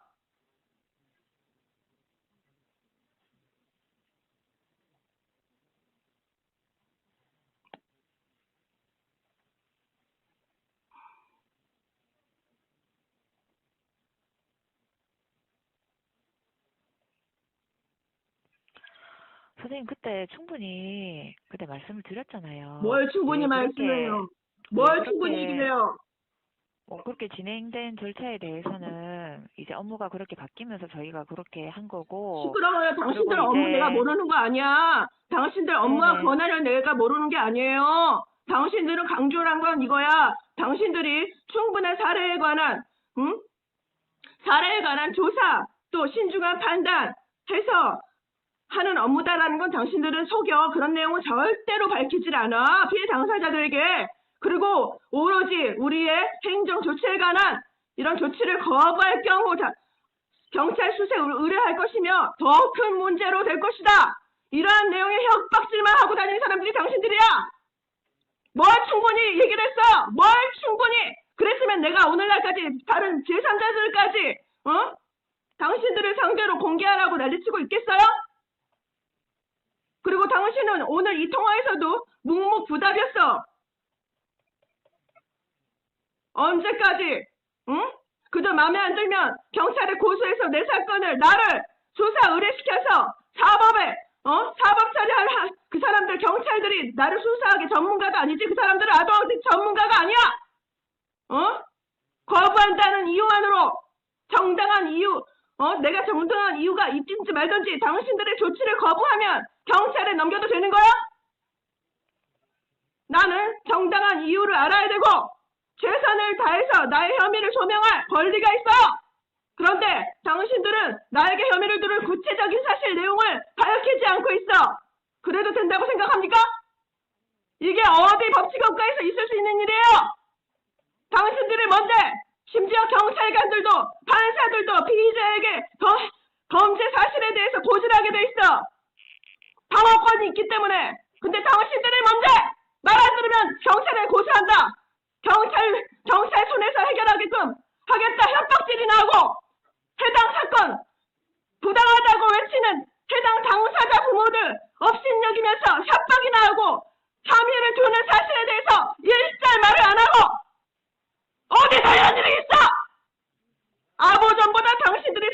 선생님 그때 충분히 그때 말씀을 드렸잖아요. 뭘 충분히 왜 말씀해요. 왜 뭘 그렇게 충분히 얘기해요. 그렇게 진행된 절차에 대해서는 이제 업무가 그렇게 바뀌면서 저희가 그렇게 한 거고. 시끄러워요. 당신들 그리고 업무 이제- 내가 모르는 거 아니야. 당신들 업무와 네네. 권한을 내가 모르는 게 아니에요. 당신들은 강조를 한 건 이거야. 당신들이 충분한 사례에 관한 조사 또 신중한 판단 해서 하는 업무다라는 건 당신들은 속여. 그런 내용은 절대로 밝히질 않아. 피해 당사자들에게. 그리고 오로지 우리의 행정 조치에 관한 이런 조치를 거부할 경우 경찰 수색을 의뢰할 것이며 더 큰 문제로 될 것이다. 이러한 내용의 협박질만 하고 다니는 사람들이 당신들이야. 뭘 충분히 얘기를 했어? 뭘 충분히? 그랬으면 내가 오늘날까지 다른 제3자들까지 당신들을 상대로 공개하라고 난리치고 있겠어요? 그리고 당신은 오늘 이 통화에서도 묵묵부답이었어. 언제까지? 그저 마음에 안 들면 경찰에 고소해서 내 사건을 나를 수사 의뢰시켜서 사법 처리할 그 사람들 경찰들이 나를 수사하기 전문가가 아니지. 그 사람들은 아동학대 전문가가 아니야. 거부한다는 이유만으로 정당한 이유 내가 정당한 이유가 있든지 말든지 당신들의 조치를 거부하면 경찰에 넘겨도 되는 거야? 나는 정당한 이유를 알아야 되고 최선을 다해서 나의 혐의를 소명할 권리가 있어요. 그런데 당신들은 나에게 혐의를 두는 구체적인 사실 내용을 밝히지 않고 있어. 그래도 된다고 생각합니까? 이게 어디 법치국가에서 있을 수 있는 일이에요? 당신들이 뭔데? 심지어 경찰관들도 판사들도 피의자에게 범죄 사실에 대해서 고지하게 돼 있어. 방어권이 있기 때문에. 근데 당신들이 뭔데? 말 안 들으면 경찰에 고소한다. 경찰 손에서 해결하게끔 하겠다 협박질이 나오고 해당 사건 부당하다고 외치는 해당 당사자 부모들 업신여기면서 협박이 나오고 혐의를 두는 사실에 대해서 일절 말을 안 하고 어디서 이런 일이 있어? 아보전보다 당신들이